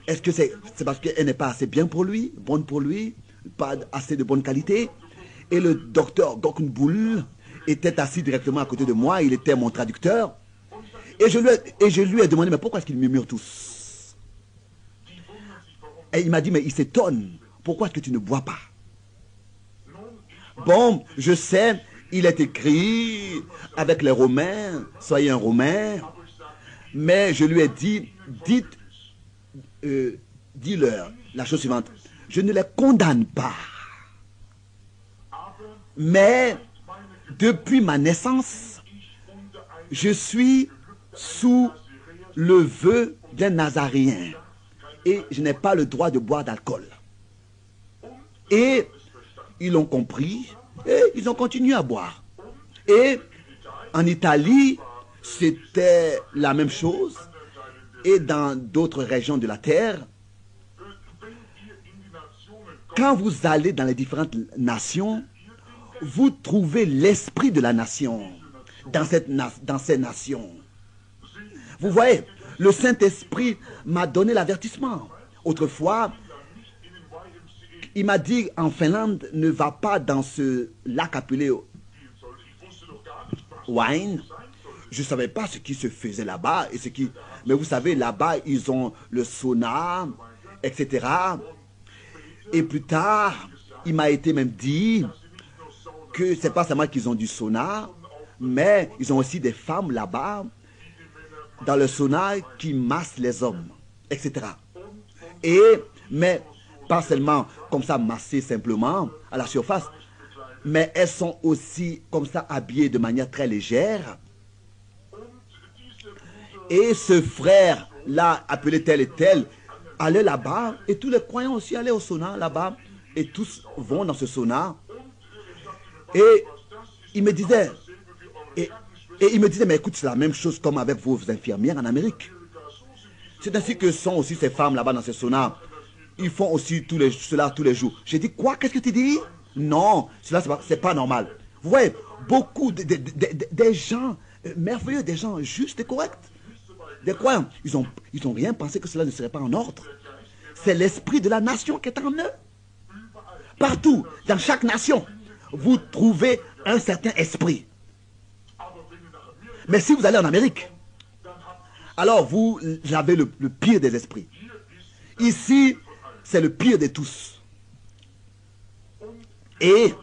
Est-ce que c'est parce qu'elle n'est pas assez bien pour lui, bonne pour lui, pas assez de bonne qualité? Et le docteur Goknbull était assis directement à côté de moi, il était mon traducteur. Et je lui ai demandé, mais pourquoi est-ce qu'ils murmurent tous? Et il m'a dit, mais il s'étonne, pourquoi est-ce que tu ne bois pas? Bon, je sais, il est écrit avec les Romains, soyez un Romain, mais je lui ai dit, dis-leur la chose suivante, je ne les condamne pas, mais depuis ma naissance, je suis sous le vœu d'un Nazaréen et je n'ai pas le droit de boire d'alcool. Et ils l'ont compris et ils ont continué à boire. Et en Italie, c'était la même chose. Et dans d'autres régions de la terre, quand vous allez dans les différentes nations, vous trouvez l'esprit de la nation dans ces nations. Vous voyez, le Saint-Esprit m'a donné l'avertissement. Autrefois, il m'a dit en Finlande, ne va pas dans ce lac appelé Wine. Je ne savais pas ce qui se faisait là-bas. Mais vous savez, là-bas, ils ont le sauna, etc. Et plus tard, il m'a été même dit que ce n'est pas seulement qu'ils ont du sauna, mais ils ont aussi des femmes là-bas, dans le sauna, qui massent les hommes, etc. Mais pas seulement comme ça massées simplement à la surface, mais elles sont aussi comme ça habillées de manière très légère. Et ce frère-là, appelé tel et tel, allait là-bas, et tous les croyants aussi allaient au sauna là-bas, et tous vont dans ce sauna. Et il me disait, mais écoute, c'est la même chose comme avec vos infirmières en Amérique. C'est ainsi que sont aussi ces femmes là-bas dans ce sauna. Ils font aussi cela tous les jours. J'ai dit, quoi? Qu'est-ce que tu dis? Non, cela, c'est pas normal. Vous voyez, beaucoup des gens merveilleux, des gens justes et corrects, des croyants, ils ont rien pensé que cela ne serait pas en ordre. C'est l'esprit de la nation qui est en eux. Partout, dans chaque nation, vous trouvez un certain esprit. Mais si vous allez en Amérique, alors vous avez le pire des esprits. Ici, c'est le pire de tous. Et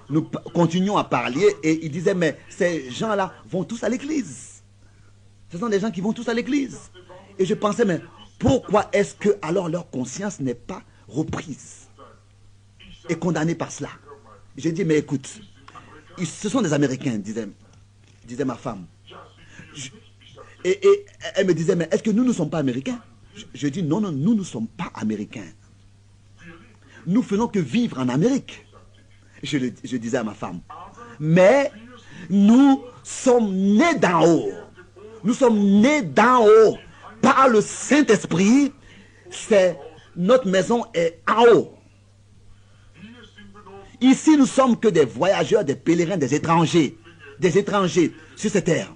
nous continuons à parler et il disait, mais ces gens-là vont tous à l'église. Ce sont des gens qui vont tous à l'église. Et je pensais, mais pourquoi est-ce que alors leur conscience n'est pas reprise et condamnée par cela? J'ai dit, mais écoute, ce sont des Américains, disait ma femme. Et elle me disait, mais est-ce que nous ne sommes pas Américains? Je dis, non, non, nous ne sommes pas Américains. Nous faisons que vivre en Amérique. Je disais à ma femme. Mais nous sommes nés d'en haut. Nous sommes nés d'en haut par le Saint-Esprit. Notre maison est en haut. Ici, nous sommes que des voyageurs, des pèlerins, des étrangers sur cette terre.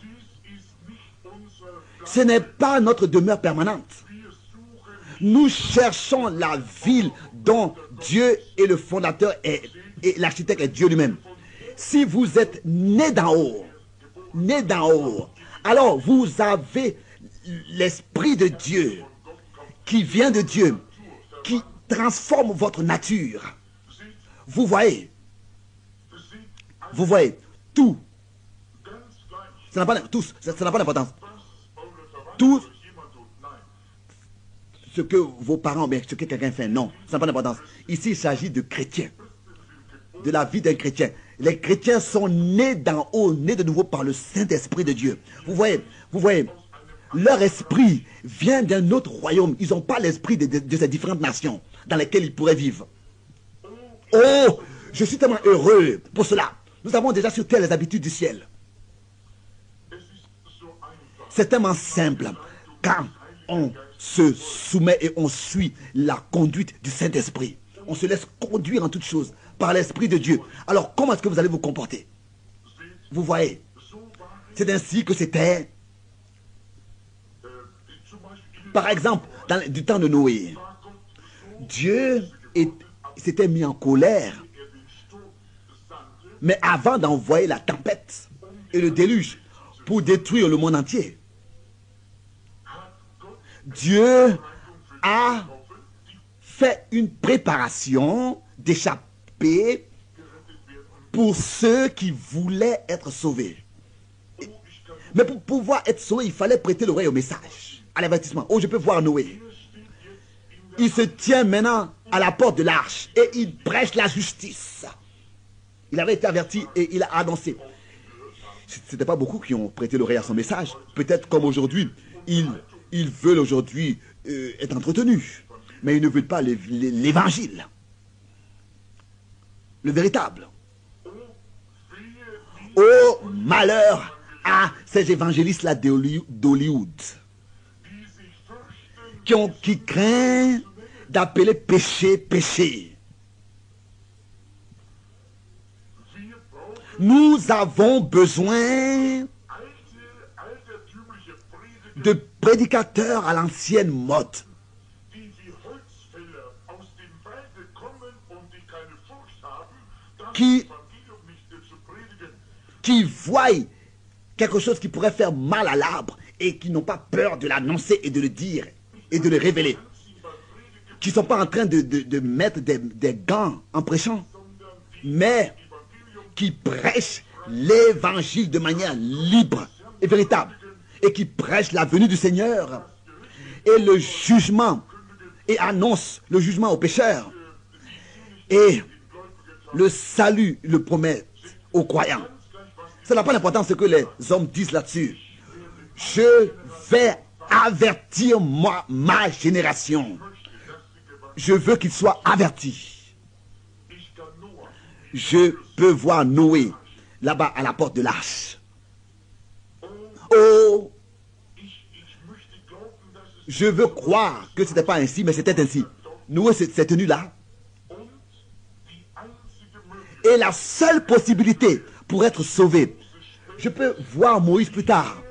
Ce n'est pas notre demeure permanente. Nous cherchons la ville dont Dieu est le fondateur et l'architecte est Dieu lui-même. Si vous êtes né d'en haut, alors vous avez l'Esprit de Dieu qui vient de Dieu, qui transforme votre nature. Vous voyez tout. Ça n'a pas d'importance. Tout ce que vos parents, bien, ce que quelqu'un fait, non, ça n'a pas d'importance. Ici, il s'agit de chrétiens, de la vie d'un chrétien. Les chrétiens sont nés d'en haut, nés de nouveau par le Saint-Esprit de Dieu. Vous voyez, leur esprit vient d'un autre royaume. Ils n'ont pas l'esprit de ces différentes nations dans lesquelles ils pourraient vivre. Oh, je suis tellement heureux pour cela. Nous avons déjà sur terre les habitudes du ciel. C'est tellement simple quand on se soumet et on suit la conduite du Saint-Esprit. On se laisse conduire en toutes choses par l'Esprit de Dieu. Alors, comment est-ce que vous allez vous comporter? Vous voyez, c'est ainsi que c'était. Par exemple, du temps de Noé, Dieu s'était mis en colère. Mais avant d'envoyer la tempête et le déluge pour détruire le monde entier, Dieu a fait une préparation d'échapper pour ceux qui voulaient être sauvés. Mais pour pouvoir être sauvé, il fallait prêter l'oreille au message, à l'avertissement. Oh, je peux voir Noé. Il se tient maintenant à la porte de l'arche et il prêche la justice. Il avait été averti et il a annoncé. Ce n'était pas beaucoup qui ont prêté l'oreille à son message. Peut-être comme aujourd'hui, ils veulent aujourd'hui être entretenus. Mais ils ne veulent pas l'évangile. Le véritable. Oh, malheur à ces évangélistes-là d'Hollywood qui craignent d'appeler péché, péché. Nous avons besoin de prédicateurs à l'ancienne mode qui voient quelque chose qui pourrait faire mal à l'arbre et qui n'ont pas peur de l'annoncer et de le dire et de le révéler. Qui ne sont pas en train de mettre des gants en prêchant, mais qui prêchent l'évangile de manière libre et véritable et qui prêchent la venue du Seigneur et le jugement et annoncent le jugement aux pécheurs et le salut le promettent aux croyants. Ça n'a pas d'importance ce que les hommes disent là-dessus. Je vais avertir ma génération. Je veux qu'ils soient avertis. Je peux voir Noé là-bas à la porte de l'arche. Oh, je veux croire que ce n'était pas ainsi, mais c'était ainsi. Noé s'est tenu là. Et la seule possibilité pour être sauvé, je peux voir Moïse plus tard.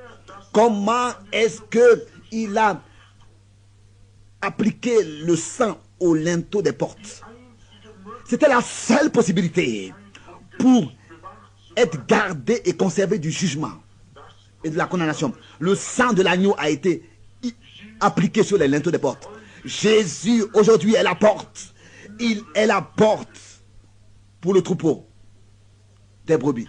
Comment est-ce qu'il a appliqué le sang au linteau des portes? C'était la seule possibilité pour être gardé et conservé du jugement et de la condamnation. Le sang de l'agneau a été appliqué sur les linteaux des portes. Jésus aujourd'hui est la porte. Il est la porte pour le troupeau des brebis.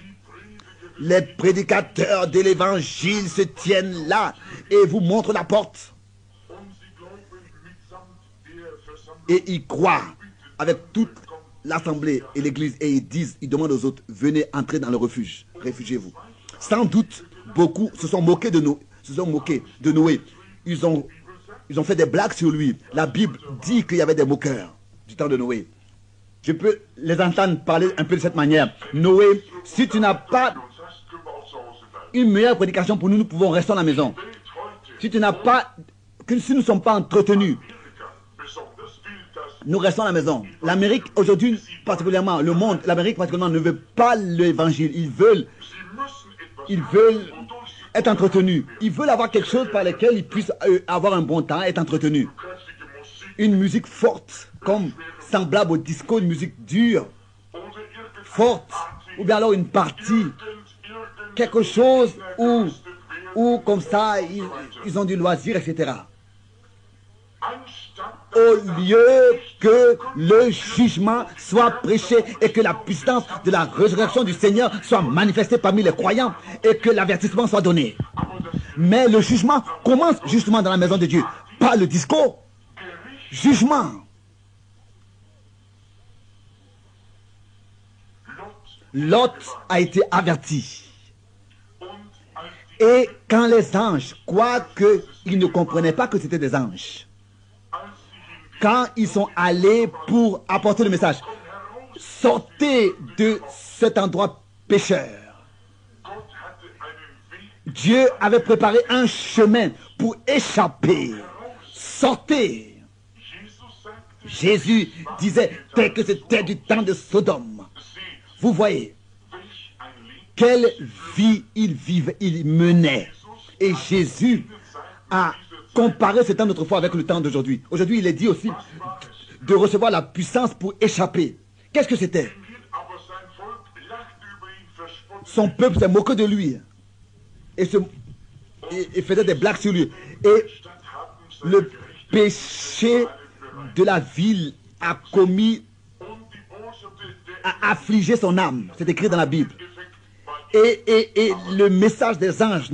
Les prédicateurs de l'évangile se tiennent là et vous montrent la porte. Et ils croient avec toute l'assemblée et l'église et ils disent, ils demandent aux autres, venez entrer dans le refuge, réfugiez-vous. Sans doute, beaucoup se sont moqués de Noé, Ils ont fait des blagues sur lui. La Bible dit qu'il y avait des moqueurs du temps de Noé. Je peux les entendre parler un peu de cette manière. Noé, si tu n'as pas une meilleure prédication pour nous, nous pouvons rester à la maison. Si tu n'as pas, si nous ne sommes pas entretenus, nous restons à la maison. L'Amérique aujourd'hui, particulièrement, le monde, l'Amérique particulièrement ne veut pas l'évangile. Ils veulent être entretenus. Ils veulent avoir quelque chose par lequel ils puissent avoir un bon temps, être entretenus. Une musique forte, comme semblable au disco, une musique dure, forte, ou bien alors une partie, quelque chose où comme ça, ils ont du loisir, etc. Au lieu que le jugement soit prêché et que la puissance de la résurrection du Seigneur soit manifestée parmi les croyants et que l'avertissement soit donné. Mais le jugement commence justement dans la maison de Dieu, pas le discours. Jugement. Lot a été averti. Et quand les anges, quoique ils ne comprenaient pas que c'était des anges, quand ils sont allés pour apporter le message, sortez de cet endroit pécheur. Dieu avait préparé un chemin pour échapper. Sortez. Jésus disait, tel que c'était du temps de Sodome. Vous voyez, quelle vie il menait. Et Jésus a comparé ce temps d'autrefois avec le temps d'aujourd'hui. Aujourd'hui, il est dit aussi de recevoir la puissance pour échapper. Qu'est-ce que c'était? Son peuple s'est moqué de lui et faisait des blagues sur lui. Et le péché de la ville a affligé son âme. C'est écrit dans la Bible. Et le message des anges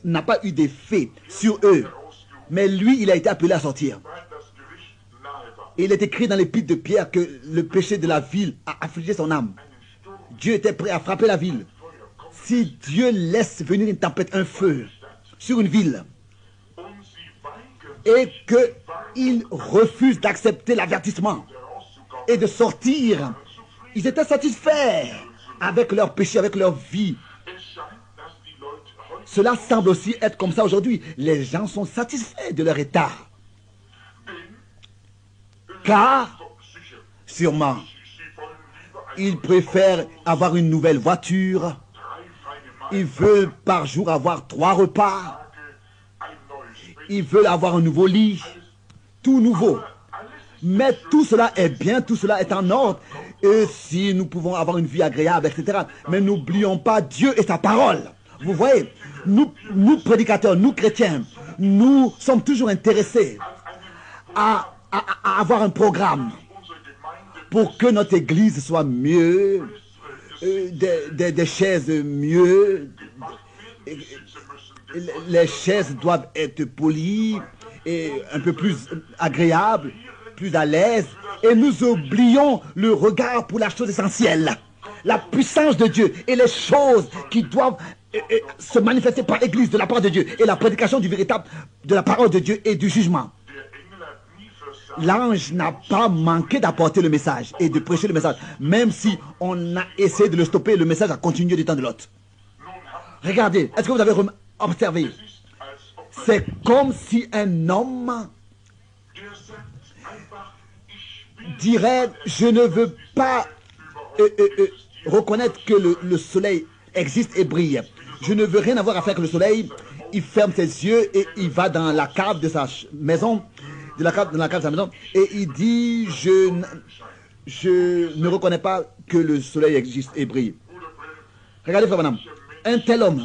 n'a pas eu d'effet sur eux. Mais lui, il a été appelé à sortir. Et il est écrit dans l'épître de Pierre que le péché de la ville a affligé son âme. Dieu était prêt à frapper la ville. Si Dieu laisse venir une tempête, un feu sur une ville, et qu'il refuse d'accepter l'avertissement et de sortir, ils étaient satisfaits avec leur péché, avec leur vie. Cela semble aussi être comme ça aujourd'hui. Les gens sont satisfaits de leur état. Car, sûrement, ils préfèrent avoir une nouvelle voiture. Ils veulent par jour avoir 3 repas. Ils veulent avoir un nouveau lit. Tout nouveau. Mais tout cela est bien, tout cela est en ordre. Et si nous pouvons avoir une vie agréable, etc. Mais n'oublions pas Dieu et sa parole. Vous voyez, nous prédicateurs, nous chrétiens, nous sommes toujours intéressés à avoir un programme pour que notre église soit mieux, des chaises mieux. Les chaises doivent être polies et un peu plus agréables, plus à l'aise. Et nous oublions le regard pour la chose essentielle, la puissance de Dieu et les choses qui doivent se manifester par l'église de la part de Dieu et la prédication du véritable de la parole de Dieu et du jugement. L'ange n'a pas manqué d'apporter le message et de prêcher le message, même si on a essayé de le stopper, le message a continué du temps de l'autre. Regardez, est-ce que vous avez observé? C'est comme si un homme dirait, je ne veux pas reconnaître que le soleil existe et brille. Je ne veux rien avoir à faire avec le soleil. Il ferme ses yeux et il va dans la cave de sa maison, dans la cave de sa maison, et il dit, je ne reconnais pas que le soleil existe et brille. Regardez, frère Branham, un tel homme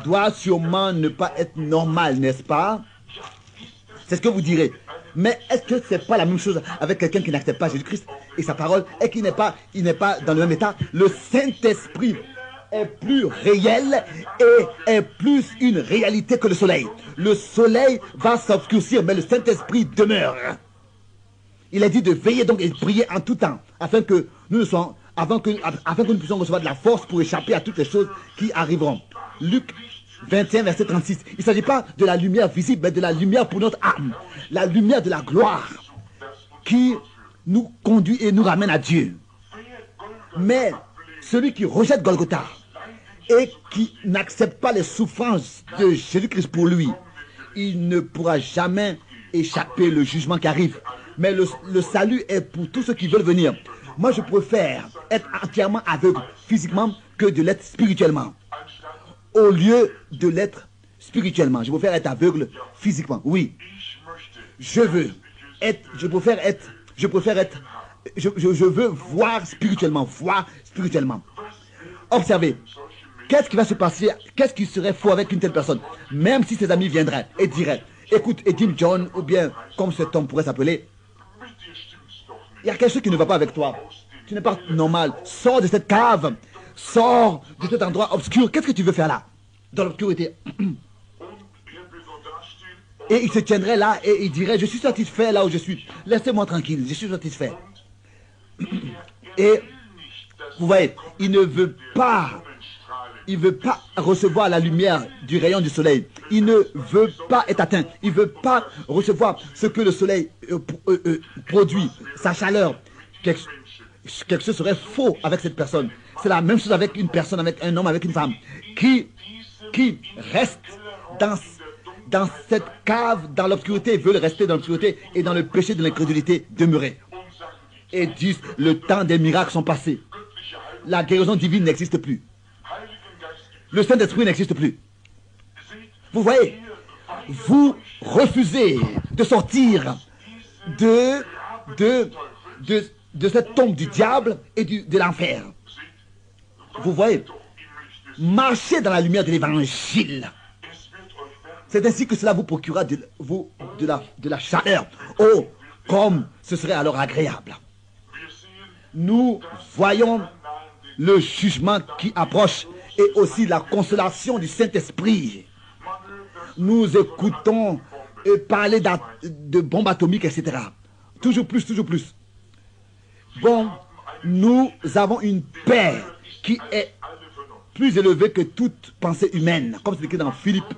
doit sûrement ne pas être normal, n'est-ce pas? C'est ce que vous direz. Mais est-ce que ce n'est pas la même chose avec quelqu'un qui n'accepte pas Jésus-Christ et sa parole et qui n'est pas dans le même état? Le Saint-Esprit est plus réel et est plus une réalité que le soleil. Le soleil va s'obscurcir, mais le Saint-Esprit demeure. Il est dit de veiller donc et de prier en tout temps, afin que nous puissions recevoir de la force pour échapper à toutes les choses qui arriveront. Luc 21, verset 36. Il ne s'agit pas de la lumière visible, mais de la lumière pour notre âme. La lumière de la gloire qui nous conduit et nous ramène à Dieu. Mais celui qui rejette Golgotha et qui n'accepte pas les souffrances de Jésus-Christ pour lui, il ne pourra jamais échapper le jugement qui arrive. Mais le salut est pour tous ceux qui veulent venir. Moi, je préfère être entièrement aveugle physiquement que de l'être spirituellement. Au lieu de l'être spirituellement, je préfère être aveugle physiquement. Oui, je veux voir spirituellement, Observez, qu'est-ce qui va se passer, qu'est-ce qui serait faux avec une telle personne, même si ses amis viendraient et diraient, écoute, et Jim John, ou bien, comme cet homme pourrait s'appeler, il y a quelque chose qui ne va pas avec toi. Tu n'es pas normal. Sors de cette cave. Sors de cet endroit obscur. Qu'est-ce que tu veux faire là? Dans l'obscurité. Et il se tiendrait là et il dirait, je suis satisfait là où je suis. Laissez-moi tranquille, je suis satisfait. Et vous voyez, il ne veut pas recevoir la lumière du rayon du soleil. Il ne veut pas être atteint. Il ne veut pas recevoir ce que le soleil produit, sa chaleur. Quelque chose serait faux avec cette personne. C'est la même chose avec une personne, avec un homme, avec une femme, qui reste dans cette cave, dans l'obscurité, veulent rester dans l'obscurité et dans le péché de l'incrédulité demeurer. Et disent, le temps des miracles sont passés. La guérison divine n'existe plus. Le Saint-Esprit n'existe plus. Vous voyez, vous refusez de sortir de cette tombe du diable et de l'enfer. Vous voyez, marchez dans la lumière de l'évangile. C'est ainsi que cela vous procurera de la chaleur. Oh, comme ce serait alors agréable. Nous voyons le jugement qui approche et aussi la consolation du Saint-Esprit. Nous écoutons parler de bombes atomiques, etc. Toujours plus, toujours plus. Bon, nous avons une paix qui est plus élevée que toute pensée humaine, comme c'est écrit dans Philippe.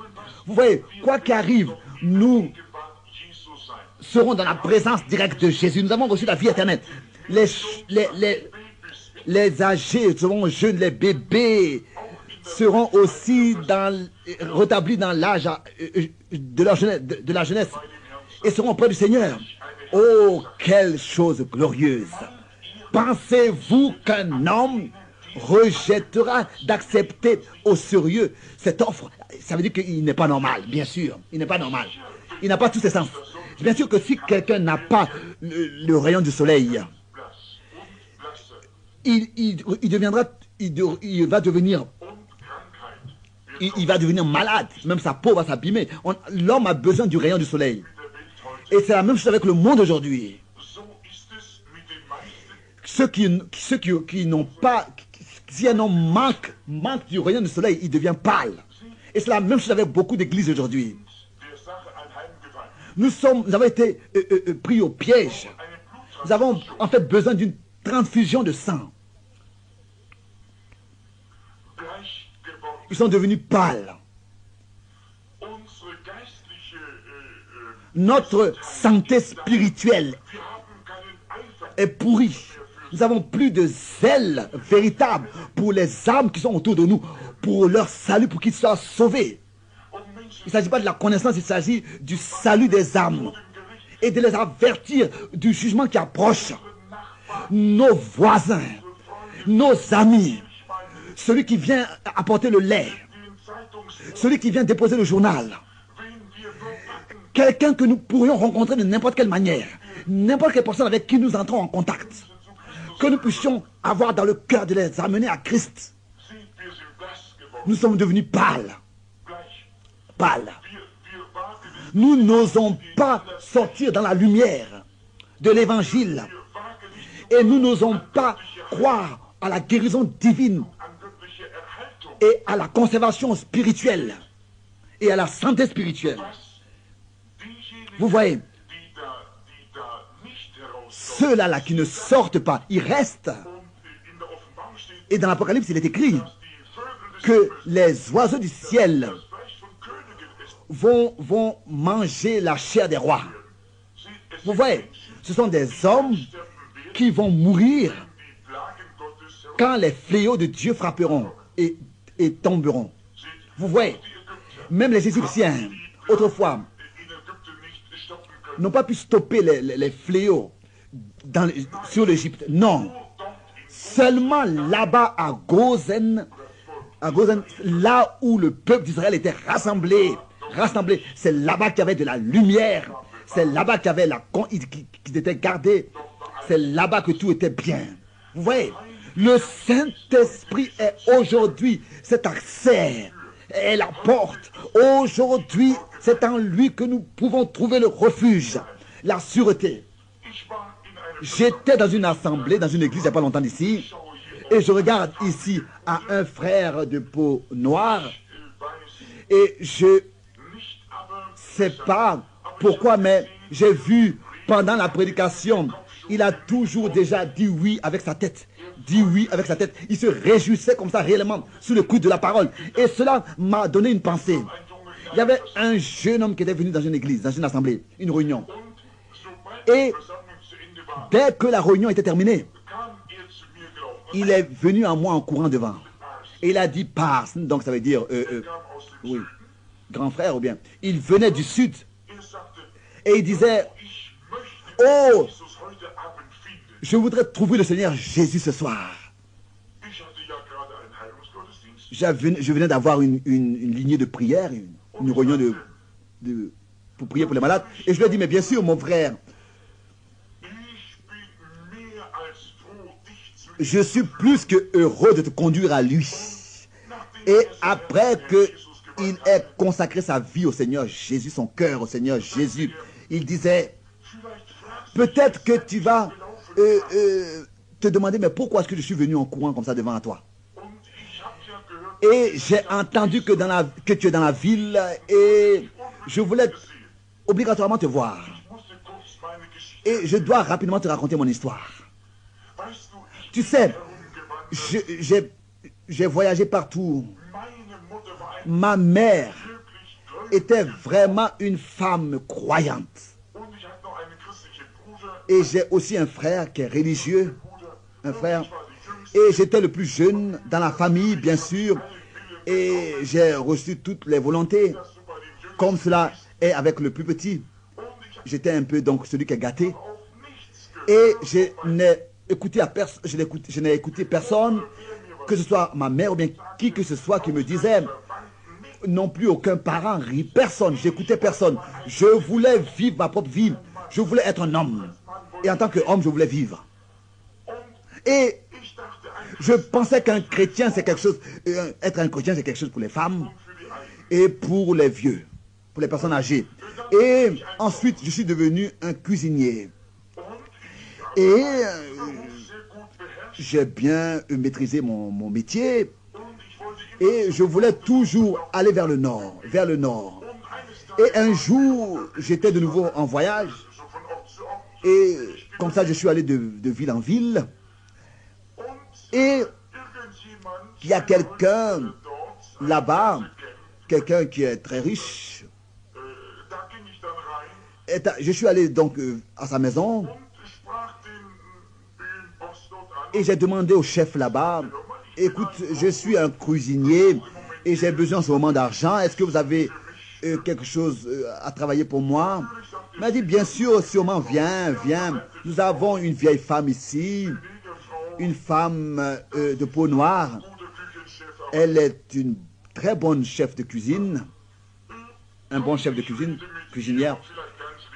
Vous voyez, quoi qu'arrive, nous serons dans la présence directe de Jésus. Nous avons reçu la vie éternelle. Les âgés seront jeunes, les bébés seront aussi rétablis dans l'âge de la jeunesse et seront auprès du Seigneur. Oh, quelle chose glorieuse! Pensez-vous qu'un homme rejettera d'accepter au sérieux cette offre? Ça veut dire qu'il n'est pas normal, bien sûr. Il n'est pas normal. Il n'a pas tous ses sens. Bien sûr que si quelqu'un n'a pas le rayon du soleil, il va devenir malade. Même sa peau va s'abîmer. L'homme a besoin du rayon du soleil. Et c'est la même chose avec le monde aujourd'hui. Ceux qui n'ont pas, si un homme manque du rayon du soleil, il devient pâle. Et c'est la même chose avec beaucoup d'églises aujourd'hui. Nous avons été pris au piège. Nous avons en fait besoin d'une transfusion de sang. Ils sont devenus pâles. Notre santé spirituelle est pourrie. Nous n'avons plus de zèle véritable pour les âmes qui sont autour de nous, pour leur salut, pour qu'ils soient sauvés. Il ne s'agit pas de la connaissance, il s'agit du salut des âmes et de les avertir du jugement qui approche. Nos voisins, nos amis, celui qui vient apporter le lait, celui qui vient déposer le journal, quelqu'un que nous pourrions rencontrer de n'importe quelle manière, n'importe quelle personne avec qui nous entrons en contact, que nous puissions avoir dans le cœur de les amener à Christ. Nous sommes devenus pâles. Pâles. Nous n'osons pas sortir dans la lumière de l'évangile. Et nous n'osons pas croire à la guérison divine et à la conservation spirituelle et à la santé spirituelle. Vous voyez, ceux-là qui ne sortent pas, ils restent. Et dans l'Apocalypse, il est écrit que les oiseaux du ciel vont manger la chair des rois. Vous voyez, ce sont des hommes qui vont mourir quand les fléaux de Dieu frapperont et tomberont. Vous voyez, même les Égyptiens, autrefois, n'ont pas pu stopper les fléaux sur l'Égypte. Non. Seulement là-bas à Gozen, là où le peuple d'Israël était rassemblé, c'est là-bas qu'il y avait de la lumière, c'est là-bas qu'il y avait qui était gardé, c'est là-bas que tout était bien. Vous voyez, le Saint-Esprit est aujourd'hui cet accès et la porte. Aujourd'hui, c'est en lui que nous pouvons trouver le refuge, la sûreté. J'étais dans une assemblée, dans une église il n'y a pas longtemps d'ici, et je regarde ici à un frère de peau noire, et je ne sais pas pourquoi, mais j'ai vu pendant la prédication, il a toujours déjà dit oui avec sa tête. Dit oui avec sa tête. Il se réjouissait comme ça réellement sous le coup de la parole. Et cela m'a donné une pensée. Il y avait un jeune homme qui était venu dans une église, dans une assemblée, une réunion. Et dès que la réunion était terminée, il est venu à moi en courant devant. Et il a dit Pars, donc ça veut dire oui, grand frère ou bien. Il venait du sud. Et il disait, oh, je voudrais trouver le Seigneur Jésus ce soir. Je venais d'avoir une lignée de prière, une réunion pour prier pour les malades. Et je lui ai dit, mais bien sûr, mon frère, je suis plus que heureux de te conduire à lui. Et après qu'il ait consacré sa vie au Seigneur Jésus, son cœur au Seigneur Jésus, il disait, peut-être que tu vas te demander, mais pourquoi est-ce que je suis venu en courant comme ça devant toi? Et j'ai entendu que tu es dans la ville et je voulais obligatoirement te voir. Et je dois rapidement te raconter mon histoire. Tu sais, j'ai voyagé partout. Ma mère était vraiment une femme croyante. Et j'ai aussi un frère qui est religieux, un frère. Et j'étais le plus jeune dans la famille, bien sûr. Et j'ai reçu toutes les volontés. Comme cela est avec le plus petit. J'étais un peu donc celui qui est gâté. Et je n'ai écouté personne, que ce soit ma mère ou bien qui que ce soit qui me disait, non plus aucun parent, personne, j'écoutais personne. Je voulais vivre ma propre vie. Je voulais être un homme. Et en tant qu'homme, je voulais vivre. Et je pensais qu'un chrétien, c'est quelque chose, être un chrétien, c'est quelque chose pour les femmes et pour les vieux, pour les personnes âgées. Et ensuite, je suis devenu un cuisinier. Et j'ai bien maîtrisé mon métier. Et je voulais toujours aller vers le nord, vers le nord. Et un jour, j'étais de nouveau en voyage. Et comme ça, je suis allé de ville en ville. Et il y a quelqu'un là-bas, quelqu'un qui est très riche. Et je suis allé donc à sa maison. Et j'ai demandé au chef là-bas, écoute, je suis un cuisinier et j'ai besoin en ce moment d'argent. Est-ce que vous avez quelque chose à travailler pour moi? Il m'a dit, bien sûr, sûrement, viens. Nous avons une vieille femme ici, une femme de peau noire. Elle est une très bonne chef de cuisine, un bon chef de cuisine, cuisinière.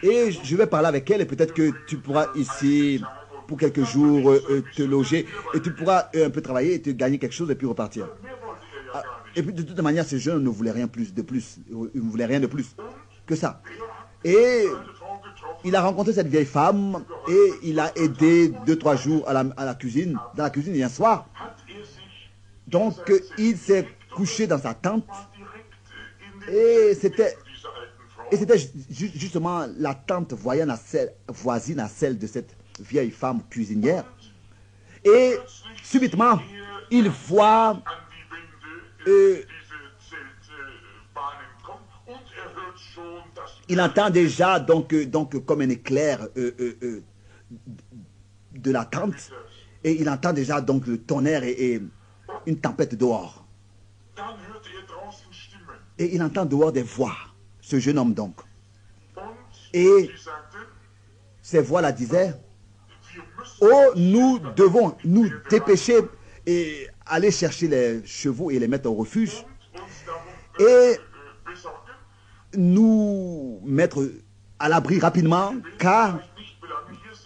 Et je vais parler avec elle et peut-être que tu pourras ici, pour quelques jours, te loger et tu pourras un peu travailler et te gagner quelque chose et puis repartir. Et puis de toute manière, ce jeune ne voulait rien de plus. Il ne voulait rien de plus. que ça. Et il a rencontré cette vieille femme et il a aidé 2-3 jours à la cuisine, dans la cuisine, et un soir. Donc, il s'est couché dans sa tente et c'était justement la tente voisine à celle de cette vieille femme cuisinière. Et subitement, il voit il entend déjà donc comme un éclair de la tente, et il entend déjà donc le tonnerre et une tempête dehors. Et il entend dehors des voix, ce jeune homme donc. Et ces voix-là disaient: oh, nous devons nous dépêcher et aller chercher les chevaux et les mettre au refuge et nous mettre à l'abri rapidement, car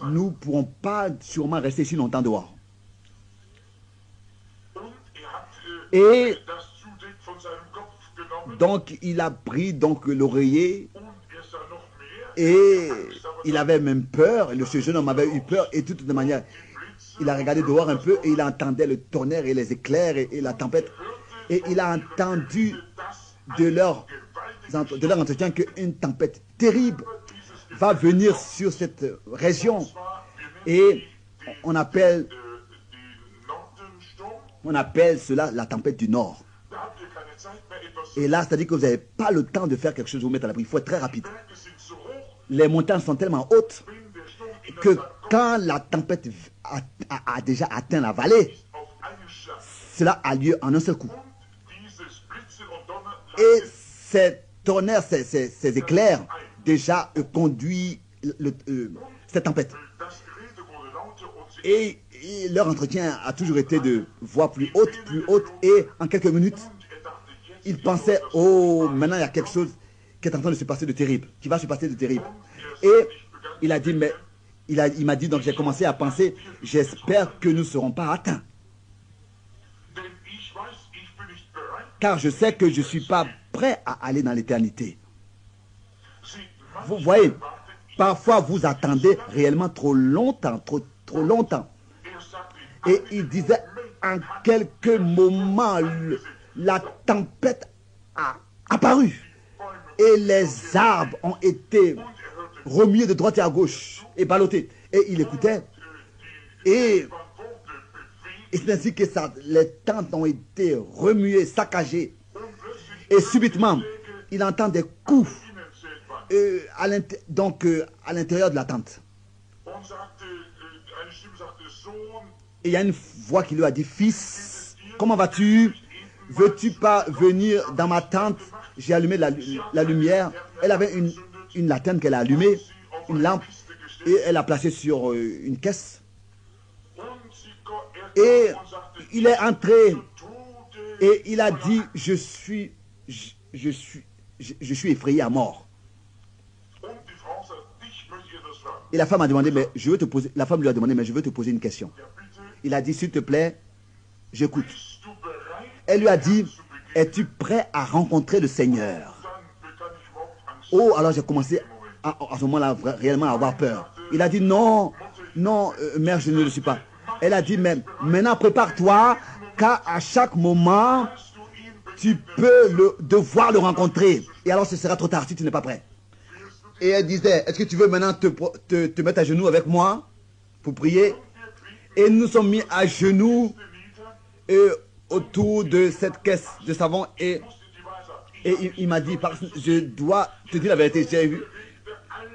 nous ne pourrons pas sûrement rester si longtemps dehors. Et donc il a pris donc l'oreiller et il avait même peur. Ce jeune homme avait eu peur et de toute manière il a regardé dehors un peu et il entendait le tonnerre et les éclairs et la tempête, et il a entendu de leur entretien qu'une tempête terrible va venir sur cette région, et on appelle cela la tempête du Nord. Et là, c'est-à-dire que vous n'avez pas le temps de faire quelque chose, vous mettre à l'abri. Il faut être très rapide. Les montagnes sont tellement hautes que quand la tempête a déjà atteint la vallée, cela a lieu en un seul coup. Et ces tonnerres, ces éclairs, déjà conduisent cette tempête. Et leur entretien a toujours été de voix plus haute, et en quelques minutes, ils pensaient: oh, maintenant il y a quelque chose qui est en train de se passer de terrible, qui va se passer de terrible. Et il a dit, mais il m'a dit, donc j'ai commencé à penser: j'espère que nous ne serons pas atteints, car je sais que je ne suis pas prêt à aller dans l'éternité. Vous voyez, parfois vous attendez réellement trop longtemps, trop longtemps. Et il disait, en quelques moments, la tempête a apparu. Et les arbres ont été remués de droite et à gauche et ballottés. Et il écoutait. Et c'est ainsi que les tentes ont été remuées, saccagées. Et subitement, il entend des coups à l'intérieur de la tente. Et il y a une voix qui lui a dit: fils, comment vas-tu? Veux-tu pas venir dans ma tente? J'ai allumé la lumière. Elle avait une lanterne qu'elle a allumée, une lampe, et elle l'a placée sur une caisse. Et il est entré et il a dit: je suis effrayé à mort. Et la femme a demandé: mais je veux te poser. La femme lui a demandé: mais je veux te poser une question. Il a dit: s'il te plaît, j'écoute. Elle lui a dit: es-tu prêt à rencontrer le Seigneur? Oh, alors j'ai commencé à ce moment-là réellement à avoir peur. Il a dit: non, mère, je ne le suis pas. Elle a dit: mais maintenant prépare-toi, car à chaque moment, tu peux devoir le rencontrer. Et alors ce sera trop tard si tu n'es pas prêt. Et elle disait: est-ce que tu veux maintenant te mettre à genoux avec moi pour prier? Et nous sommes mis à genoux autour de cette caisse de savon, et il m'a dit: je dois te dire la vérité,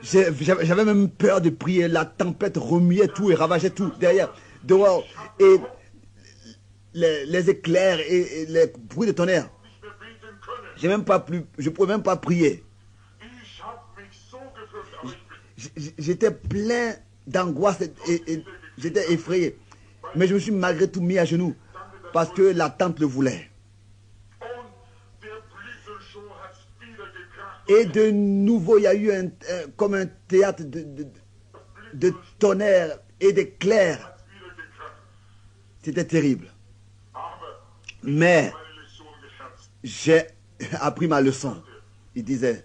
j'avais même peur de prier. La tempête remuait tout et ravageait tout derrière, dehors, et les éclairs et les bruits de tonnerre. Je ne pouvais même pas prier. J'étais plein d'angoisse et j'étais effrayé. Mais je me suis malgré tout mis à genoux parce que la tante le voulait. Et de nouveau, il y a eu comme un théâtre de tonnerre et d'éclairs. C'était terrible. Mais j'ai appris ma leçon. Il disait: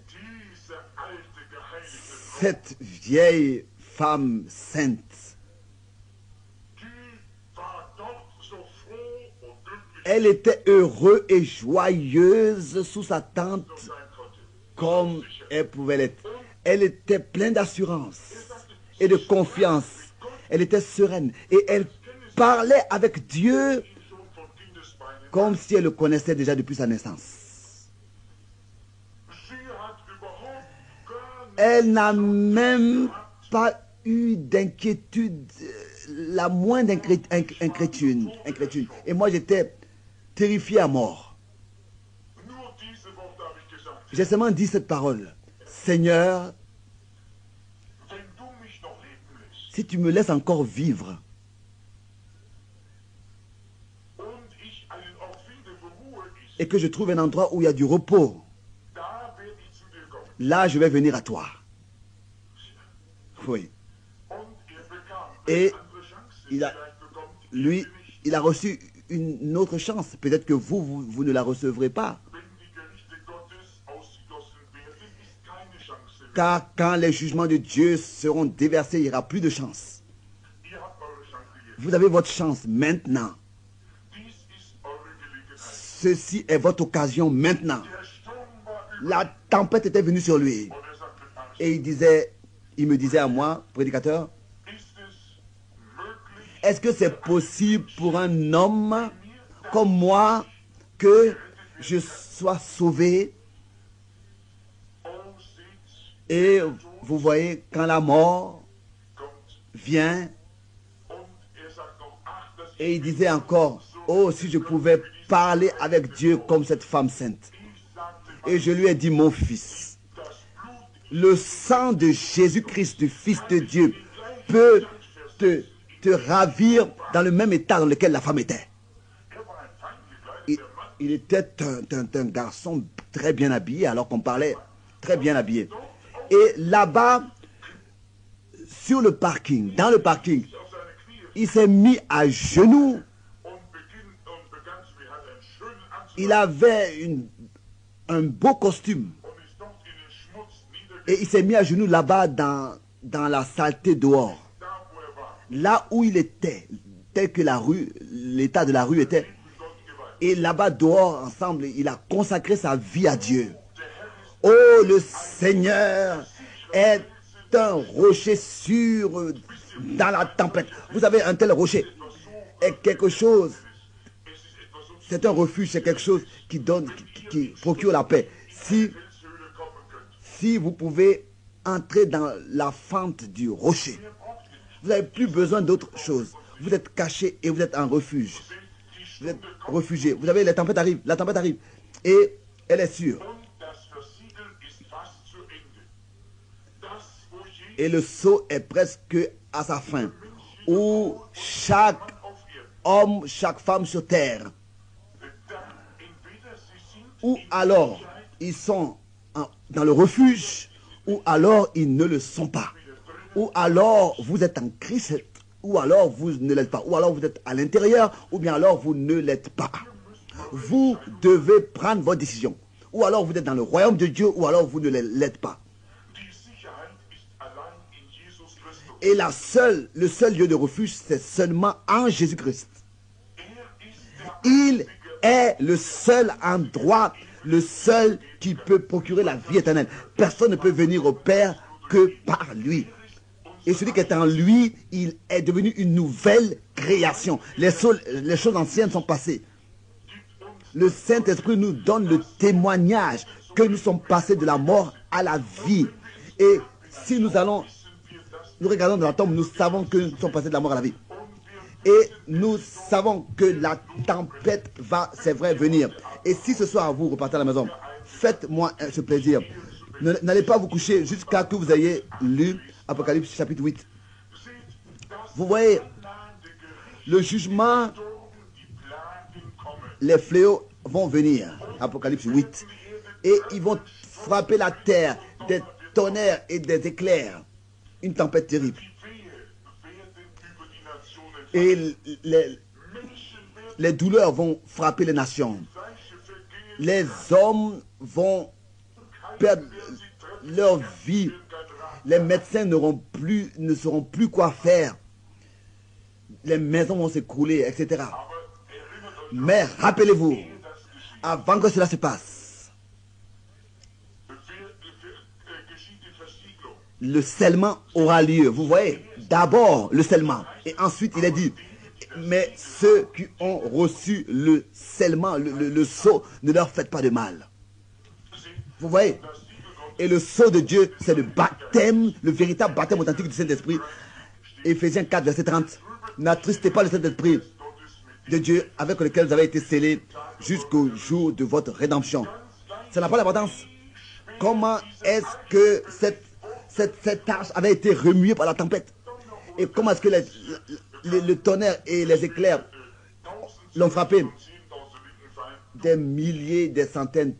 cette vieille femme sainte, elle était heureuse et joyeuse sous sa tente comme elle pouvait l'être. Elle était pleine d'assurance et de confiance. Elle était sereine et elle parlait avec Dieu comme si elle le connaissait déjà depuis sa naissance. Elle n'a même pas eu d'inquiétude, la moindre inquiétude. Et moi, j'étais terrifié à mort. J'ai seulement dit cette parole. Seigneur, si tu me laisses encore vivre, et que je trouve un endroit où il y a du repos, là, je vais venir à toi. Oui. Et il a reçu une autre chance. Peut-être que vous ne la recevrez pas. Car quand les jugements de Dieu seront déversés, il n'y aura plus de chance. Vous avez votre chance maintenant. Ceci est votre occasion maintenant. La tempête était venue sur lui. Et il me disait à moi, prédicateur, est-ce que c'est possible pour un homme comme moi que je sois sauvé? Et vous voyez, quand la mort vient, et il disait encore, oh, si je pouvais parler avec Dieu comme cette femme sainte. Et je lui ai dit, mon fils, le sang de Jésus-Christ, du Fils de Dieu, peut te ravir dans le même état dans lequel la femme était. Il était un garçon très bien habillé, alors qu'on parlait très bien habillé. Et là-bas, sur le parking, dans le parking, il s'est mis à genoux. Il avait un beau costume. Et il s'est mis à genoux là-bas dans la saleté dehors. Là où il était, tel que l'état de la rue était. Et là-bas dehors, ensemble, il a consacré sa vie à Dieu. Oh, le Seigneur est un rocher sûr dans la tempête. Vous avez un tel rocher. Est quelque chose. C'est un refuge, c'est quelque chose qui procure la paix. Si vous pouvez entrer dans la fente du rocher, vous n'avez plus besoin d'autre chose. Vous êtes caché et vous êtes en refuge. Vous êtes réfugié. Vous avez, la tempête arrive. Et elle est sûre. Et le sceau est presque à sa fin. Où chaque homme, chaque femme sur terre, ou alors ils sont dans le refuge, ou alors ils ne le sont pas. Ou alors vous êtes en Christ, ou alors vous ne l'êtes pas. Ou alors vous êtes à l'intérieur, ou bien alors vous ne l'êtes pas. Vous devez prendre votre décision. Ou alors vous êtes dans le royaume de Dieu, ou alors vous ne l'êtes pas. Et le seul lieu de refuge, c'est seulement en Jésus-Christ. Il est le seul endroit, le seul qui peut procurer la vie éternelle. Personne ne peut venir au Père que par lui. Et celui qui est en lui, il est devenu une nouvelle création. Les choses anciennes sont passées. Le Saint-Esprit nous donne le témoignage que nous sommes passés de la mort à la vie. Et si nous regardons dans la tombe, nous savons que nous sommes passés de la mort à la vie. Et nous savons que la tempête va, c'est vrai, venir. Et si ce soir vous repartez à la maison, faites-moi ce plaisir. N'allez pas vous coucher jusqu'à ce que vous ayez lu Apocalypse chapitre 8. Vous voyez, le jugement, les fléaux vont venir. Apocalypse 8. Et ils vont frapper la terre, des tonnerres et des éclairs. Une tempête terrible. Et les douleurs vont frapper les nations. Les hommes vont perdre leur vie. Les médecins ne sauront plus quoi faire. Les maisons vont s'écrouler, etc. Mais rappelez-vous, avant que cela se passe, le scellement aura lieu. Vous voyez, d'abord le scellement. Et ensuite, il est dit, mais ceux qui ont reçu le scellement, le sceau, ne leur faites pas de mal. Vous voyez? Et le sceau de Dieu, c'est le baptême, le véritable baptême authentique du Saint-Esprit. Éphésiens 4, verset 30. N'attristez pas le Saint-Esprit de Dieu avec lequel vous avez été scellés jusqu'au jour de votre rédemption. Ça n'a pas d'importance. Comment est-ce que cette tâche avait été remuée par la tempête? Et comment est-ce que le tonnerre et les éclairs l'ont frappé? Des milliers, des centaines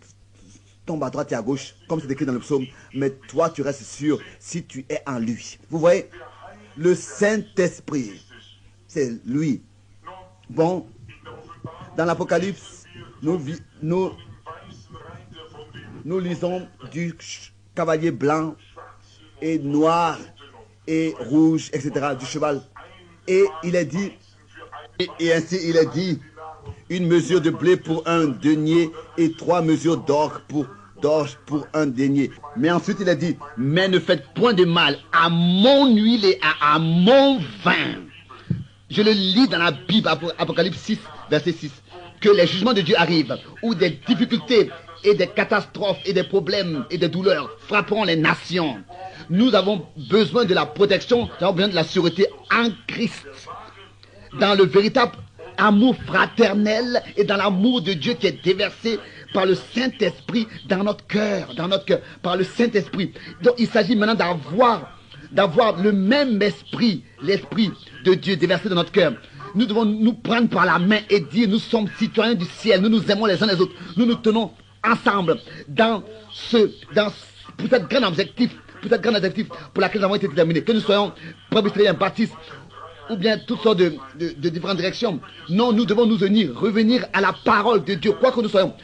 tombent à droite et à gauche, comme c'est écrit dans le psaume. Mais toi, tu restes sûr si tu es en lui. Vous voyez, le Saint-Esprit, c'est lui. Bon, dans l'Apocalypse, nous lisons du cavalier blanc et noir et rouge, etc., du cheval. Et il est dit, et ainsi il est dit, une mesure de blé pour un denier et 3 mesures d'orge pour un denier. Mais ensuite il a dit, mais ne faites point de mal à mon huile et à mon vin. Je le lis dans la Bible, Apocalypse 6, verset 6, que les jugements de Dieu arrivent, où des difficultés et des catastrophes et des problèmes et des douleurs frapperont les nations. Nous avons besoin de la protection, nous avons besoin de la sûreté en Christ, dans le véritable amour fraternel et dans l'amour de Dieu qui est déversé par le Saint-Esprit dans notre cœur, par le Saint-Esprit. Donc il s'agit maintenant d'avoir le même esprit, l'esprit de Dieu déversé dans notre cœur. Nous devons nous prendre par la main et dire, nous sommes citoyens du ciel, nous nous aimons les uns les autres, nous nous tenons ensemble pour cette grande objectif pour laquelle nous avons été déterminés, que nous soyons presbytériens, baptistes, ou bien toutes sortes de différentes directions. Non, nous devons nous unir, revenir à la parole de Dieu, quoi que nous soyons.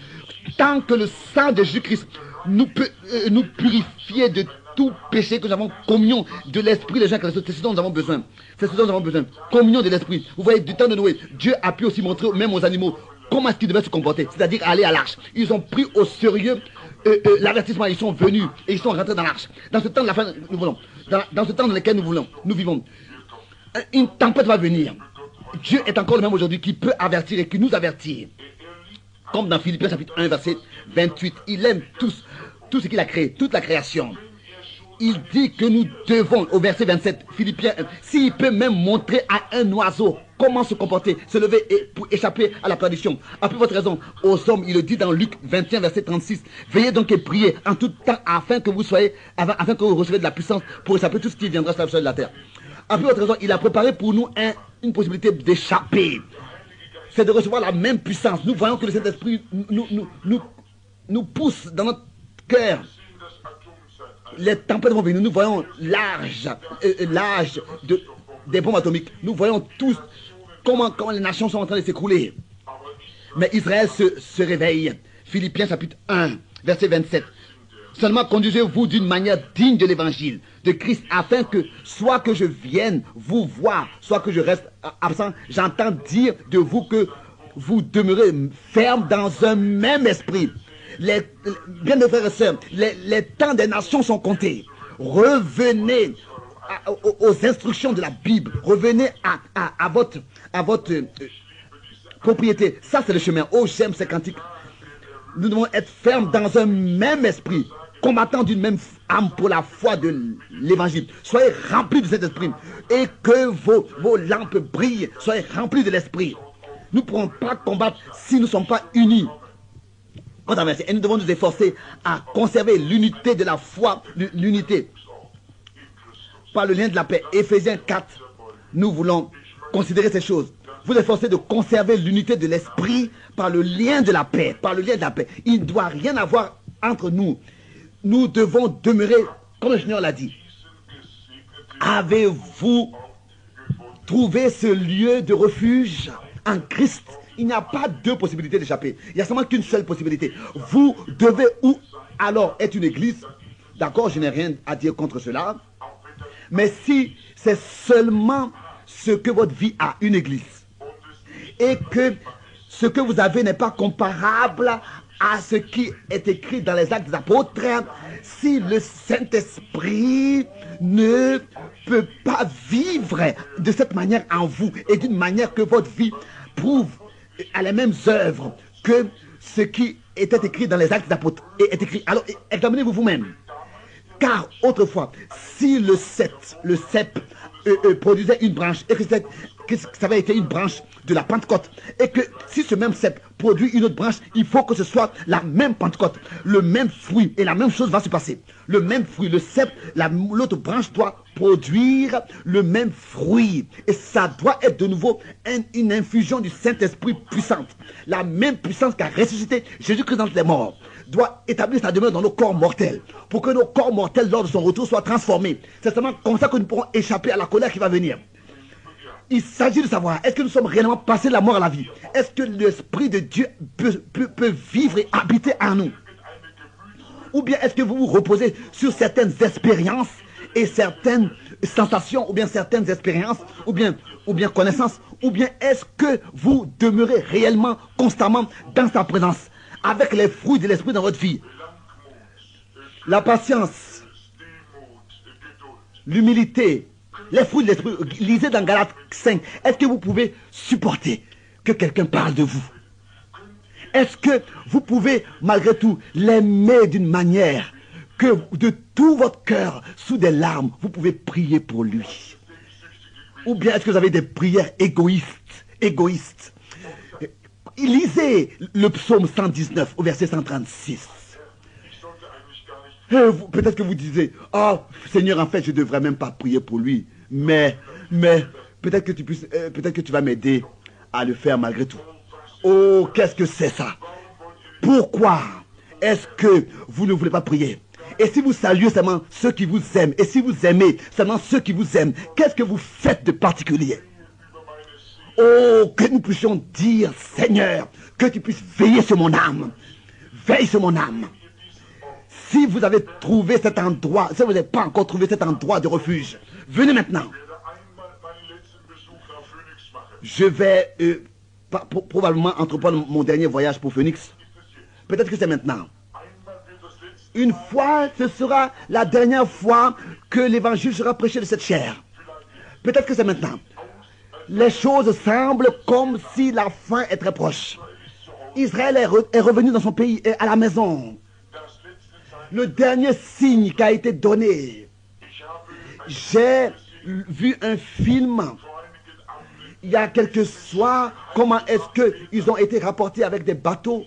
Tant que le sang de Jésus-Christ nous peut nous purifier de tout péché, que nous avons communion de l'esprit, les gens, c'est ce dont nous avons besoin. C'est ce dont nous avons besoin. Communion de l'esprit. Vous voyez, du temps de Noé, Dieu a pu aussi montrer même aux animaux comment est-ce qu'ils devaient se comporter, c'est-à-dire aller à l'arche. Ils ont pris au sérieux l'avertissement, ils sont venus et ils sont rentrés dans l'arche. Dans ce temps de la fin, nous voulons, dans ce temps dans lequel nous vivons, une tempête va venir. Dieu est encore le même aujourd'hui qui peut avertir et qui nous avertit. Comme dans Philippiens chapitre 1, verset 28, il aime tout ce qu'il a créé, toute la création. Il dit que nous devons, au verset 27, Philippiens 1, s'il peut même montrer à un oiseau comment se comporter, se lever pour échapper à la perdition. Après votre raison, aux hommes, il le dit dans Luc 21, verset 36, veillez donc et priez en tout temps afin que vous recevez de la puissance pour échapper tout ce qui viendra sur la surface de la terre. Après votre raison, il a préparé pour nous une possibilité d'échapper. C'est de recevoir la même puissance. Nous voyons que le Saint-Esprit nous pousse dans notre cœur. Les tempêtes vont venir. Nous voyons l'âge des bombes atomiques. Nous voyons tous comment les nations sont en train de s'écrouler. Mais Israël se réveille. Philippiens chapitre 1, verset 27. Seulement conduisez-vous d'une manière digne de l'évangile de Christ, afin que, soit que je vienne vous voir, soit que je reste absent, j'entends dire de vous que vous demeurez ferme dans un même esprit. Bien de frères et sœurs, les temps des nations sont comptés. Revenez aux instructions de la Bible. Revenez à votre propriété. Ça, c'est le chemin. Oh, j'aime ces cantiques. Nous devons être fermes dans un même esprit, combattant d'une même âme pour la foi de l'évangile. Soyez remplis de cet esprit et que vos lampes brillent. Soyez remplis de l'esprit. Nous ne pourrons pas combattre si nous ne sommes pas unis. Et nous devons nous efforcer à conserver l'unité de la foi, l'unité par le lien de la paix. Éphésiens 4, nous voulons considérer ces choses. Vous efforcez de conserver l'unité de l'esprit par le lien de la paix. Par le lien de la paix. Il ne doit rien avoir entre nous. Nous devons demeurer, comme le Seigneur l'a dit. Avez-vous trouvé ce lieu de refuge en Christ? Il n'y a pas deux possibilités d'échapper. Il n'y a seulement qu'une seule possibilité. Vous devez où alors être une église? D'accord, je n'ai rien à dire contre cela. Mais si c'est seulement ce que votre vie a, une église, et que ce que vous avez n'est pas comparable à ce qui est écrit dans les Actes des Apôtres, si le Saint-Esprit ne peut pas vivre de cette manière en vous et d'une manière que votre vie prouve à les mêmes œuvres que ce qui était écrit dans les Actes des Apôtres est écrit, alors examinez-vous vous-même. Car autrefois, si le cep produisait une branche et que ça avait été une branche de la Pentecôte, et que si ce même cep produit une autre branche, il faut que ce soit la même Pentecôte, le même fruit, et la même chose va se passer. Le même fruit, le cep, l'autre branche doit produire le même fruit. Et ça doit être de nouveau une infusion du Saint-Esprit puissante. La même puissance qui a ressuscité Jésus-Christ d'entre les morts doit établir sa demeure dans nos corps mortels, pour que nos corps mortels, lors de son retour, soient transformés. C'est seulement comme ça que nous pourrons échapper à la colère qui va venir. Il s'agit de savoir, est-ce que nous sommes réellement passés de la mort à la vie? Est-ce que l'Esprit de Dieu peut vivre et habiter en nous? Ou bien est-ce que vous vous reposez sur certaines expériences et certaines sensations, ou bien certaines expériences, ou bien connaissances, ou bien est-ce que vous demeurez réellement, constamment dans sa présence, avec les fruits de l'Esprit dans votre vie? La patience, l'humilité, les fruits de l'Esprit. Lisez dans Galates 5. Est-ce que vous pouvez supporter que quelqu'un parle de vous? Est-ce que vous pouvez malgré tout l'aimer d'une manière que de tout votre cœur, sous des larmes, vous pouvez prier pour lui? Ou bien est-ce que vous avez des prières égoïstes? Lisez le psaume 119 au verset 136. Peut-être que vous disiez, oh Seigneur, en fait je ne devrais même pas prier pour lui, mais peut-être que tu vas m'aider à le faire malgré tout. Oh, qu'est-ce que c'est ça? Pourquoi est-ce que vous ne voulez pas prier? Et si vous saluez seulement ceux qui vous aiment, et si vous aimez seulement ceux qui vous aiment, qu'est-ce que vous faites de particulier? Oh, que nous puissions dire, Seigneur, que tu puisses veiller sur mon âme. Veille sur mon âme. Si vous avez trouvé cet endroit, si vous n'avez pas encore trouvé cet endroit de refuge, venez maintenant. Je vais probablement entreprendre mon dernier voyage pour Phoenix. Peut-être que c'est maintenant. Une fois, ce sera la dernière fois que l'évangile sera prêché de cette chair. Peut-être que c'est maintenant. Les choses semblent comme si la fin est très proche. Israël est revenu dans son pays et à la maison. Le dernier signe qui a été donné. J'ai vu un film il y a quelques soirs. Comment est-ce qu'ils ont été rapportés avec des bateaux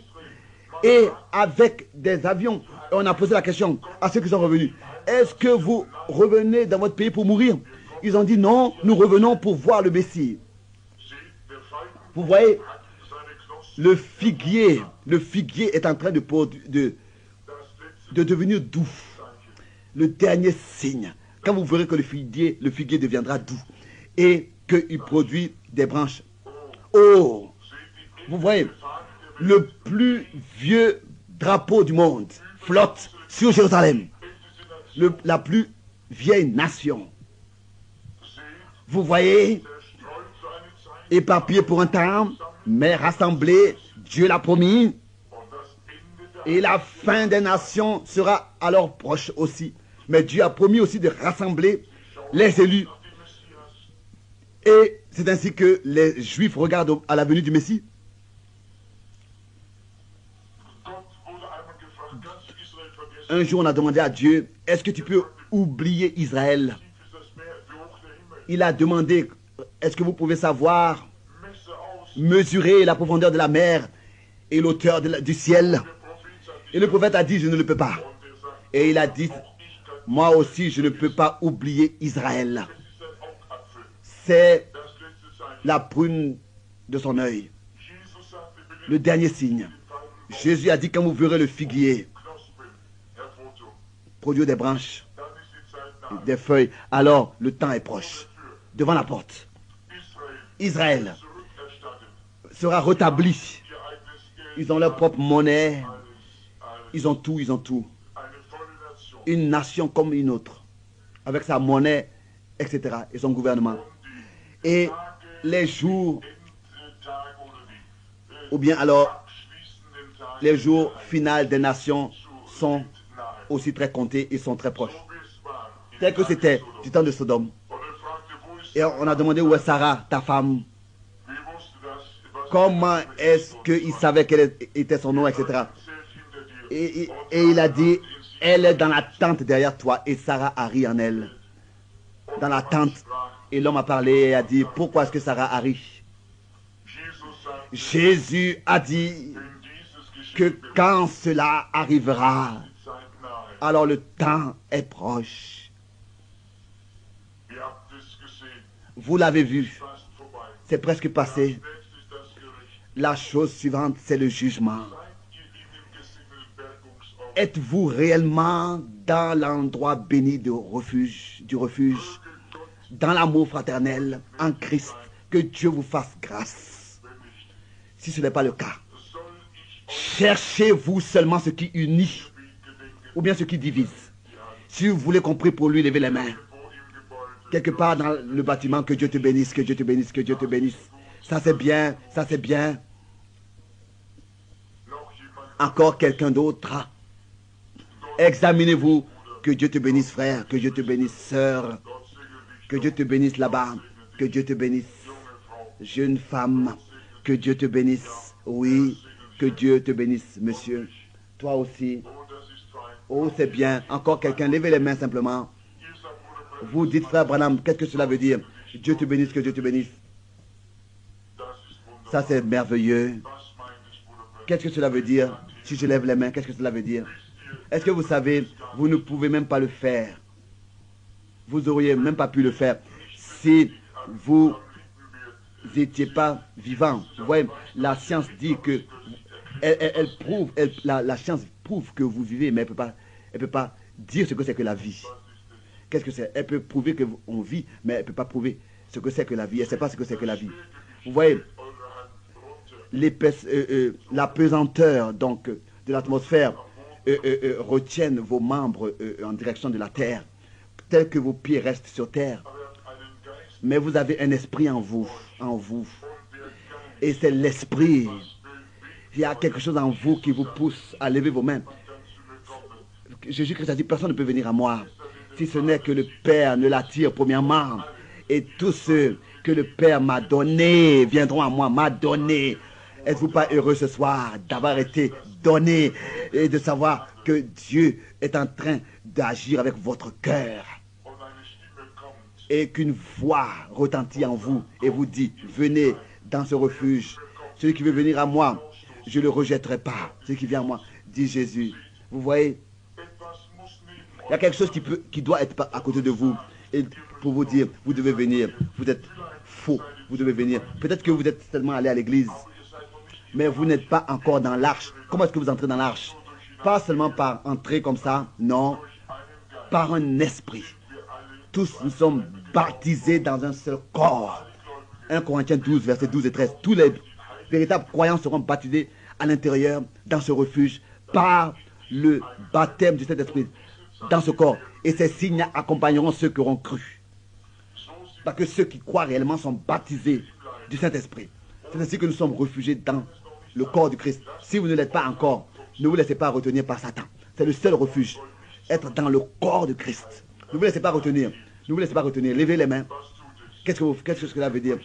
et avec des avions. Et on a posé la question à ceux qui sont revenus. Est-ce que vous revenez dans votre pays pour mourir? Ils ont dit non, nous revenons pour voir le Messie. Vous voyez, le figuier est en train de devenir doux. Le dernier signe, quand vous verrez que le figuier deviendra doux et qu'il produit des branches. Oh, vous voyez, le plus vieux drapeau du monde flotte sur Jérusalem. La plus vieille nation. Vous voyez, éparpillé pour un temps, mais rassemblé, Dieu l'a promis. Et la fin des nations sera alors proche aussi. Mais Dieu a promis aussi de rassembler les élus. Et c'est ainsi que les Juifs regardent à la venue du Messie. Un jour, on a demandé à Dieu, est-ce que tu peux oublier Israël? Il a demandé, est-ce que vous pouvez savoir mesurer la profondeur de la mer et l'auteur du ciel? Et le prophète a dit, je ne le peux pas. Et il a dit, moi aussi, je ne peux pas oublier Israël. C'est la prune de son œil. Le dernier signe. Jésus a dit, quand vous verrez le figuier produire des branches, des feuilles, alors le temps est proche. Devant la porte. Israël sera rétabli. Ils ont leur propre monnaie. Ils ont tout. Une nation comme une autre. Avec sa monnaie etc. et son gouvernement. Et les jours, ou bien alors les jours finaux des nations sont aussi très comptés et sont très proches. Tel que c'était du temps de Sodome. Et on a demandé où est Sarah, ta femme. Comment est-ce qu'il savait quel était son nom, etc. Et il a dit, elle est dans la tente derrière toi. Et Sarah a ri en elle. Dans la tente. Et l'homme a parlé et a dit, pourquoi est-ce que Sarah a ri? Jésus a dit que quand cela arrivera, alors le temps est proche. Vous l'avez vu, c'est presque passé. La chose suivante, c'est le jugement. Êtes-vous réellement dans l'endroit béni du refuge, dans l'amour fraternel, en Christ? Que Dieu vous fasse grâce. Si ce n'est pas le cas, cherchez-vous seulement ce qui unit ou bien ce qui divise. Si vous voulez qu'on prie pour lui, levez les mains. Quelque part dans le bâtiment, que Dieu te bénisse, que Dieu te bénisse, que Dieu te bénisse. Ça c'est bien, ça c'est bien. Encore quelqu'un d'autre. Examinez-vous. Que Dieu te bénisse, frère, que Dieu te bénisse, sœur. Que Dieu te bénisse là-bas. Que Dieu te bénisse, jeune femme. Que Dieu te bénisse. Oui, que Dieu te bénisse, monsieur. Toi aussi. Oh, c'est bien. Encore quelqu'un. Levez les mains simplement. Vous dites, frère Branham, qu'est-ce que cela veut dire? Dieu te bénisse, que Dieu te bénisse. Ça, c'est merveilleux. Qu'est-ce que cela veut dire? Si je lève les mains, qu'est-ce que cela veut dire? Est-ce que vous savez, vous ne pouvez même pas le faire. Vous n'auriez même pas pu le faire si vous n'étiez pas vivant. Vous voyez, la science dit que la science prouve que vous vivez, mais elle peut pas dire ce que c'est que la vie. Qu'est-ce que c'est? Elle peut prouver qu'on vit, mais elle ne peut pas prouver ce que c'est que la vie. Elle ne sait pas ce que c'est que la vie. Vous voyez, la pesanteur donc, de l'atmosphère retiennent vos membres en direction de la terre, tel que vos pieds restent sur terre. Mais vous avez un esprit en vous. Et c'est l'esprit. Il y a quelque chose en vous qui vous pousse à lever vos mains. Jésus-Christ a dit, personne ne peut venir à moi si ce n'est que le Père ne l'attire premièrement. Et tous ceux que le Père m'a donné viendront à moi, m'a donné. Êtes-vous pas heureux ce soir d'avoir été donné et de savoir que Dieu est en train d'agir avec votre cœur et qu'une voix retentit en vous et vous dit, venez dans ce refuge. Celui qui veut venir à moi, je ne le rejetterai pas. Celui qui vient à moi, dit Jésus. Vous voyez, il y a quelque chose qui doit être à côté de vous et pour vous dire, vous devez venir. Vous êtes faux, vous devez venir. Peut-être que vous êtes seulement allé à l'église, mais vous n'êtes pas encore dans l'arche. Comment est-ce que vous entrez dans l'arche? Pas seulement par entrer comme ça, non, par un esprit. Tous nous sommes baptisés dans un seul corps. 1 Corinthiens 12, versets 12 et 13. Tous les véritables croyants seront baptisés à l'intérieur, dans ce refuge, par le baptême du Saint-Esprit, dans ce corps. Et ces signes accompagneront ceux qui auront cru. Parce que ceux qui croient réellement sont baptisés du Saint-Esprit. C'est ainsi que nous sommes réfugiés dans le corps du Christ. Si vous ne l'êtes pas encore, ne vous laissez pas retenir par Satan. C'est le seul refuge. Être dans le corps de Christ. Ne vous laissez pas retenir. Ne vous laissez pas retenir. Levez les mains. Qu'est-ce que cela veut dire?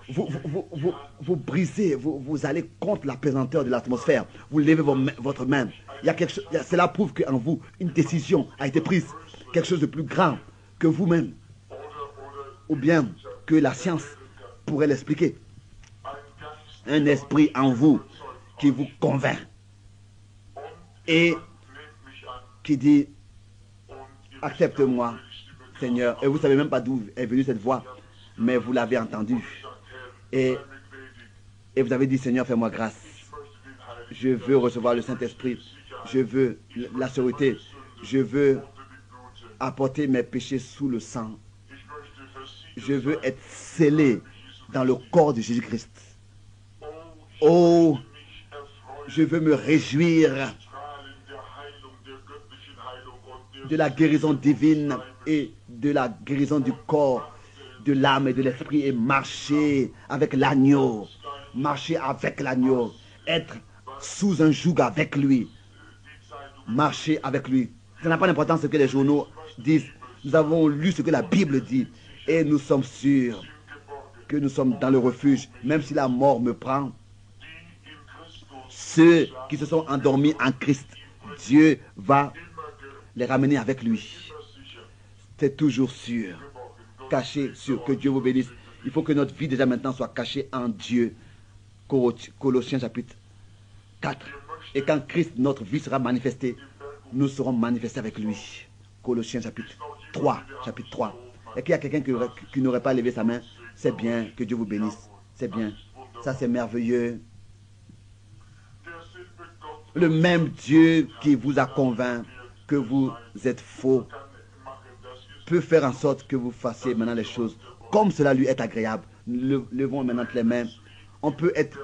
Vous brisez, vous allez contre la pesanteur de l'atmosphère. Vous levez votre main. Il y a quelque chose, cela prouve qu'en vous, une décision a été prise. Quelque chose de plus grand que vous-même. Ou bien que la science pourrait l'expliquer. Un esprit en vous qui vous convainc. Et qui dit, accepte-moi, Seigneur. Et vous ne savez même pas d'où est venue cette voix, mais vous l'avez entendue. Et vous avez dit, Seigneur, fais-moi grâce. Je veux recevoir le Saint-Esprit. Je veux la sûreté. Je veux apporter mes péchés sous le sang. Je veux être scellé dans le corps de Jésus-Christ. Oh, je veux me réjouir de la guérison divine et de la guérison du corps, de l'âme et de l'esprit, et marcher avec l'agneau, être sous un joug avec lui, marcher avec lui. Ça n'a pas d'importance ce que les journaux disent. Nous avons lu ce que la Bible dit et nous sommes sûrs que nous sommes dans le refuge, même si la mort me prend. Ceux qui se sont endormis en Christ, Dieu va les ramener avec lui. C'est toujours sûr. Caché, sûr. Que Dieu vous bénisse. Il faut que notre vie déjà maintenant soit cachée en Dieu. Colossiens chapitre 4. Et quand Christ, notre vie, sera manifestée, nous serons manifestés avec lui. Colossiens chapitre 3. Chapitre 3. Et qu'il y a quelqu'un qui n'aurait pas levé sa main, c'est bien. Que Dieu vous bénisse. C'est bien. Ça, c'est merveilleux. Le même Dieu qui vous a convaincu que vous êtes faux peut faire en sorte que vous fassiez maintenant les choses comme cela lui est agréable. Levons maintenant les mains. On peut être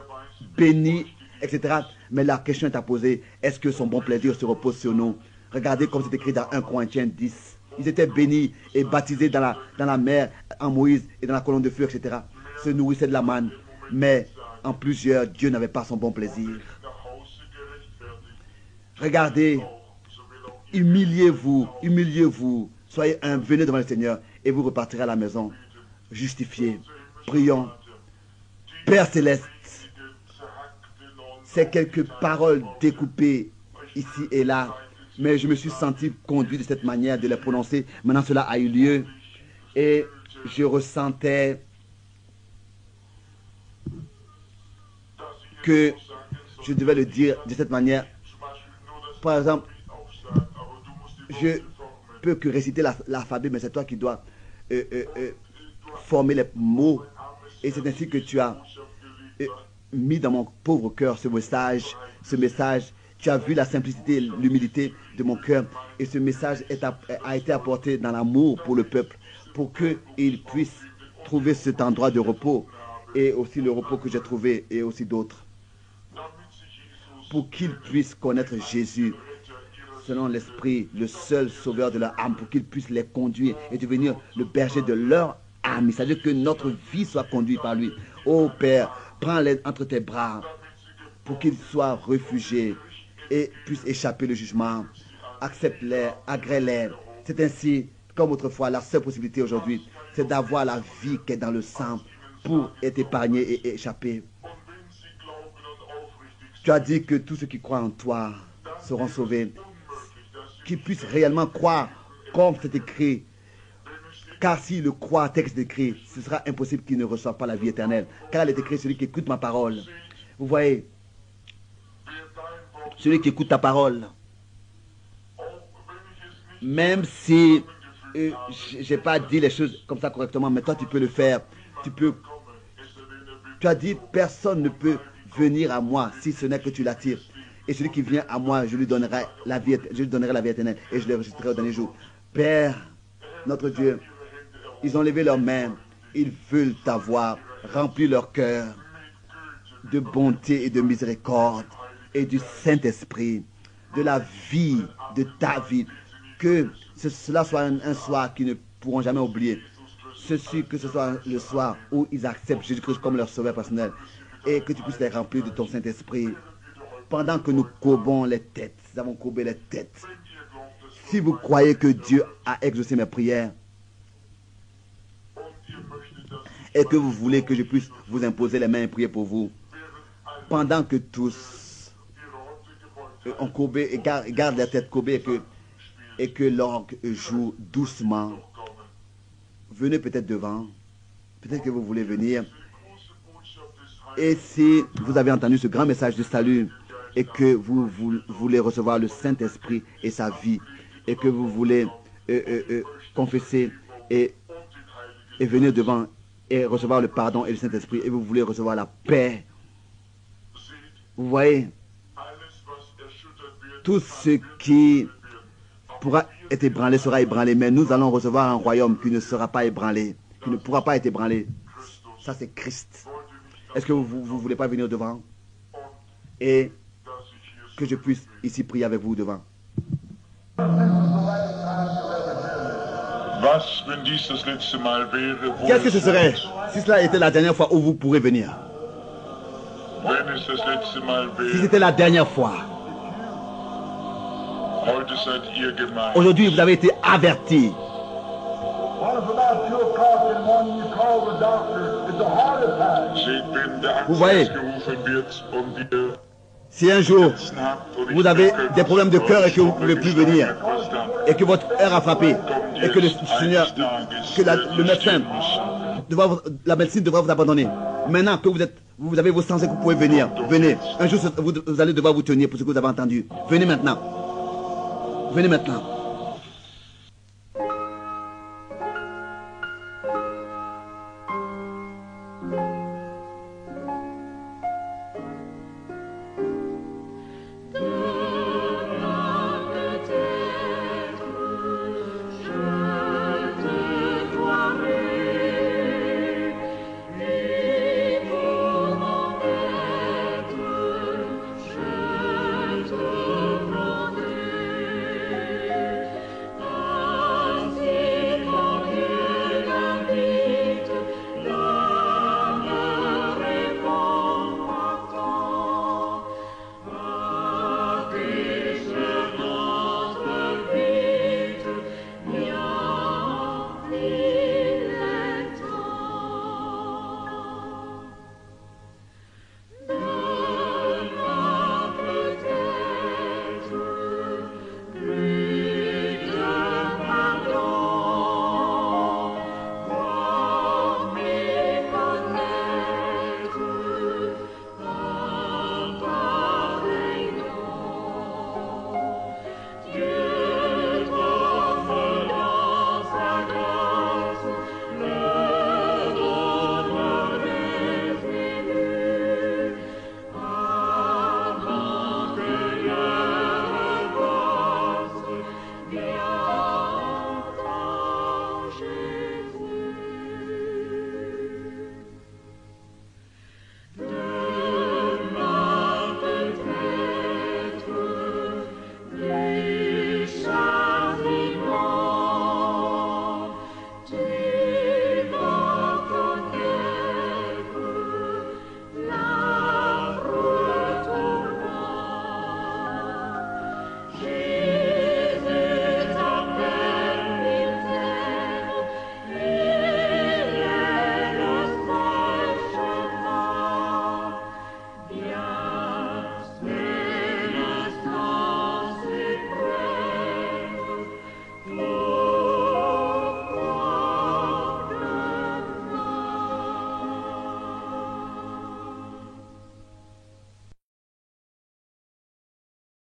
béni, etc. Mais la question est à poser, est-ce que son bon plaisir se repose sur nous? Regardez comme c'est écrit dans 1 Corinthiens 10. Ils étaient bénis et baptisés dans la mer, en Moïse et dans la colonne de feu, etc. Se nourrissaient de la manne. Mais en plusieurs, Dieu n'avait pas son bon plaisir. Regardez, humiliez-vous, soyez humbles, venez devant le Seigneur et vous repartirez à la maison, justifiés. Prions. Père Céleste, c'est quelques paroles découpées ici et là, mais je me suis senti conduit de cette manière de les prononcer. Maintenant, cela a eu lieu et je ressentais que je devais le dire de cette manière. Par exemple, je peux que réciter l'alphabet, mais c'est toi qui dois former les mots. Et c'est ainsi que tu as mis dans mon pauvre cœur ce message. Tu as vu la simplicité et l'humilité de mon cœur. Et ce message a été apporté dans l'amour pour le peuple, pour qu'il puisse trouver cet endroit de repos. Et aussi le repos que j'ai trouvé, et aussi d'autres. Pour qu'ils puissent connaître Jésus selon l'Esprit, le seul sauveur de leur âme, pour qu'ils puissent les conduire et devenir le berger de leur âme. C'est-à-dire que notre vie soit conduite par lui. Ô Père, prends-les entre tes bras pour qu'ils soient réfugiés et puissent échapper le jugement. Accepte-les, agrée-les. C'est ainsi, comme autrefois, la seule possibilité aujourd'hui, c'est d'avoir la vie qui est dans le sang pour être épargné et échapper. Tu as dit que tous ceux qui croient en toi seront sauvés. Qu'ils puissent réellement croire comme c'est écrit. Car s'ils le croient, texte écrit, ce sera impossible qu'ils ne reçoivent pas la vie éternelle. Car il est écrit, celui qui écoute ma parole. Vous voyez, celui qui écoute ta parole, même si je n'ai pas dit les choses comme ça correctement, mais toi tu peux le faire. Tu as dit, personne ne peut venir à moi si ce n'est que tu l'attires. Et celui qui vient à moi, je lui donnerai la vie éternelle et je le ressusciterai au dernier jour. Père, notre Dieu, ils ont levé leurs mains, ils veulent t'avoir, remplis leur cœur de bonté et de miséricorde et du Saint-Esprit, de la vie, de ta vie. Que cela soit un soir qu'ils ne pourront jamais oublier. Que ce soit le soir où ils acceptent Jésus-Christ comme leur sauveur personnel et que tu puisses les remplir de ton Saint-Esprit. Pendant que nous courbons les têtes, nous avons courbé les têtes. Si vous croyez que Dieu a exaucé mes prières et que vous voulez que je puisse vous imposer les mains et prier pour vous, pendant que tous ont courbé et gardent la tête courbée et que l'orgue joue doucement, venez peut-être devant, peut-être que vous voulez venir. Et si vous avez entendu ce grand message de salut et que vous voulez recevoir le Saint-Esprit et sa vie, et que vous voulez confesser et venir devant et recevoir le pardon et le Saint-Esprit, et vous voulez recevoir la paix, vous voyez, tout ce qui pourra être ébranlé sera ébranlé, mais nous allons recevoir un royaume qui ne sera pas ébranlé, qui ne pourra pas être ébranlé. Ça, c'est Christ. Est-ce que vous ne voulez pas venir devant et que je puisse ici prier avec vous devant? Was, wenn dies das letzte Mal wäre, wo Qu'est-ce que es ce serait wird? si cela était la dernière fois où vous pourrez venir? Wenn es das letzte Mal Si wäre, c'était la dernière fois. heute seid ihr gemeint. Aujourd'hui, vous avez été avertis. What if about 2 o'clock and when you call the doctor, it's a heart attack? Seht, wenn der Vous voyez. Arzt gerufen wird und ihr Si un jour, Herzen habt und vous ich avez merke, des problèmes de dass cœur et que vous ne eure pouvez plus Stimme venir, etwas dann et que votre heure a frappé, et que le Seigneur, que le médecin, la médecine devra vous abandonner. Maintenant que vous avez vos sens et que vous pouvez venir, venez. Un jour, vous allez devoir vous tenir pour ce que vous avez entendu. Venez maintenant. Venez maintenant.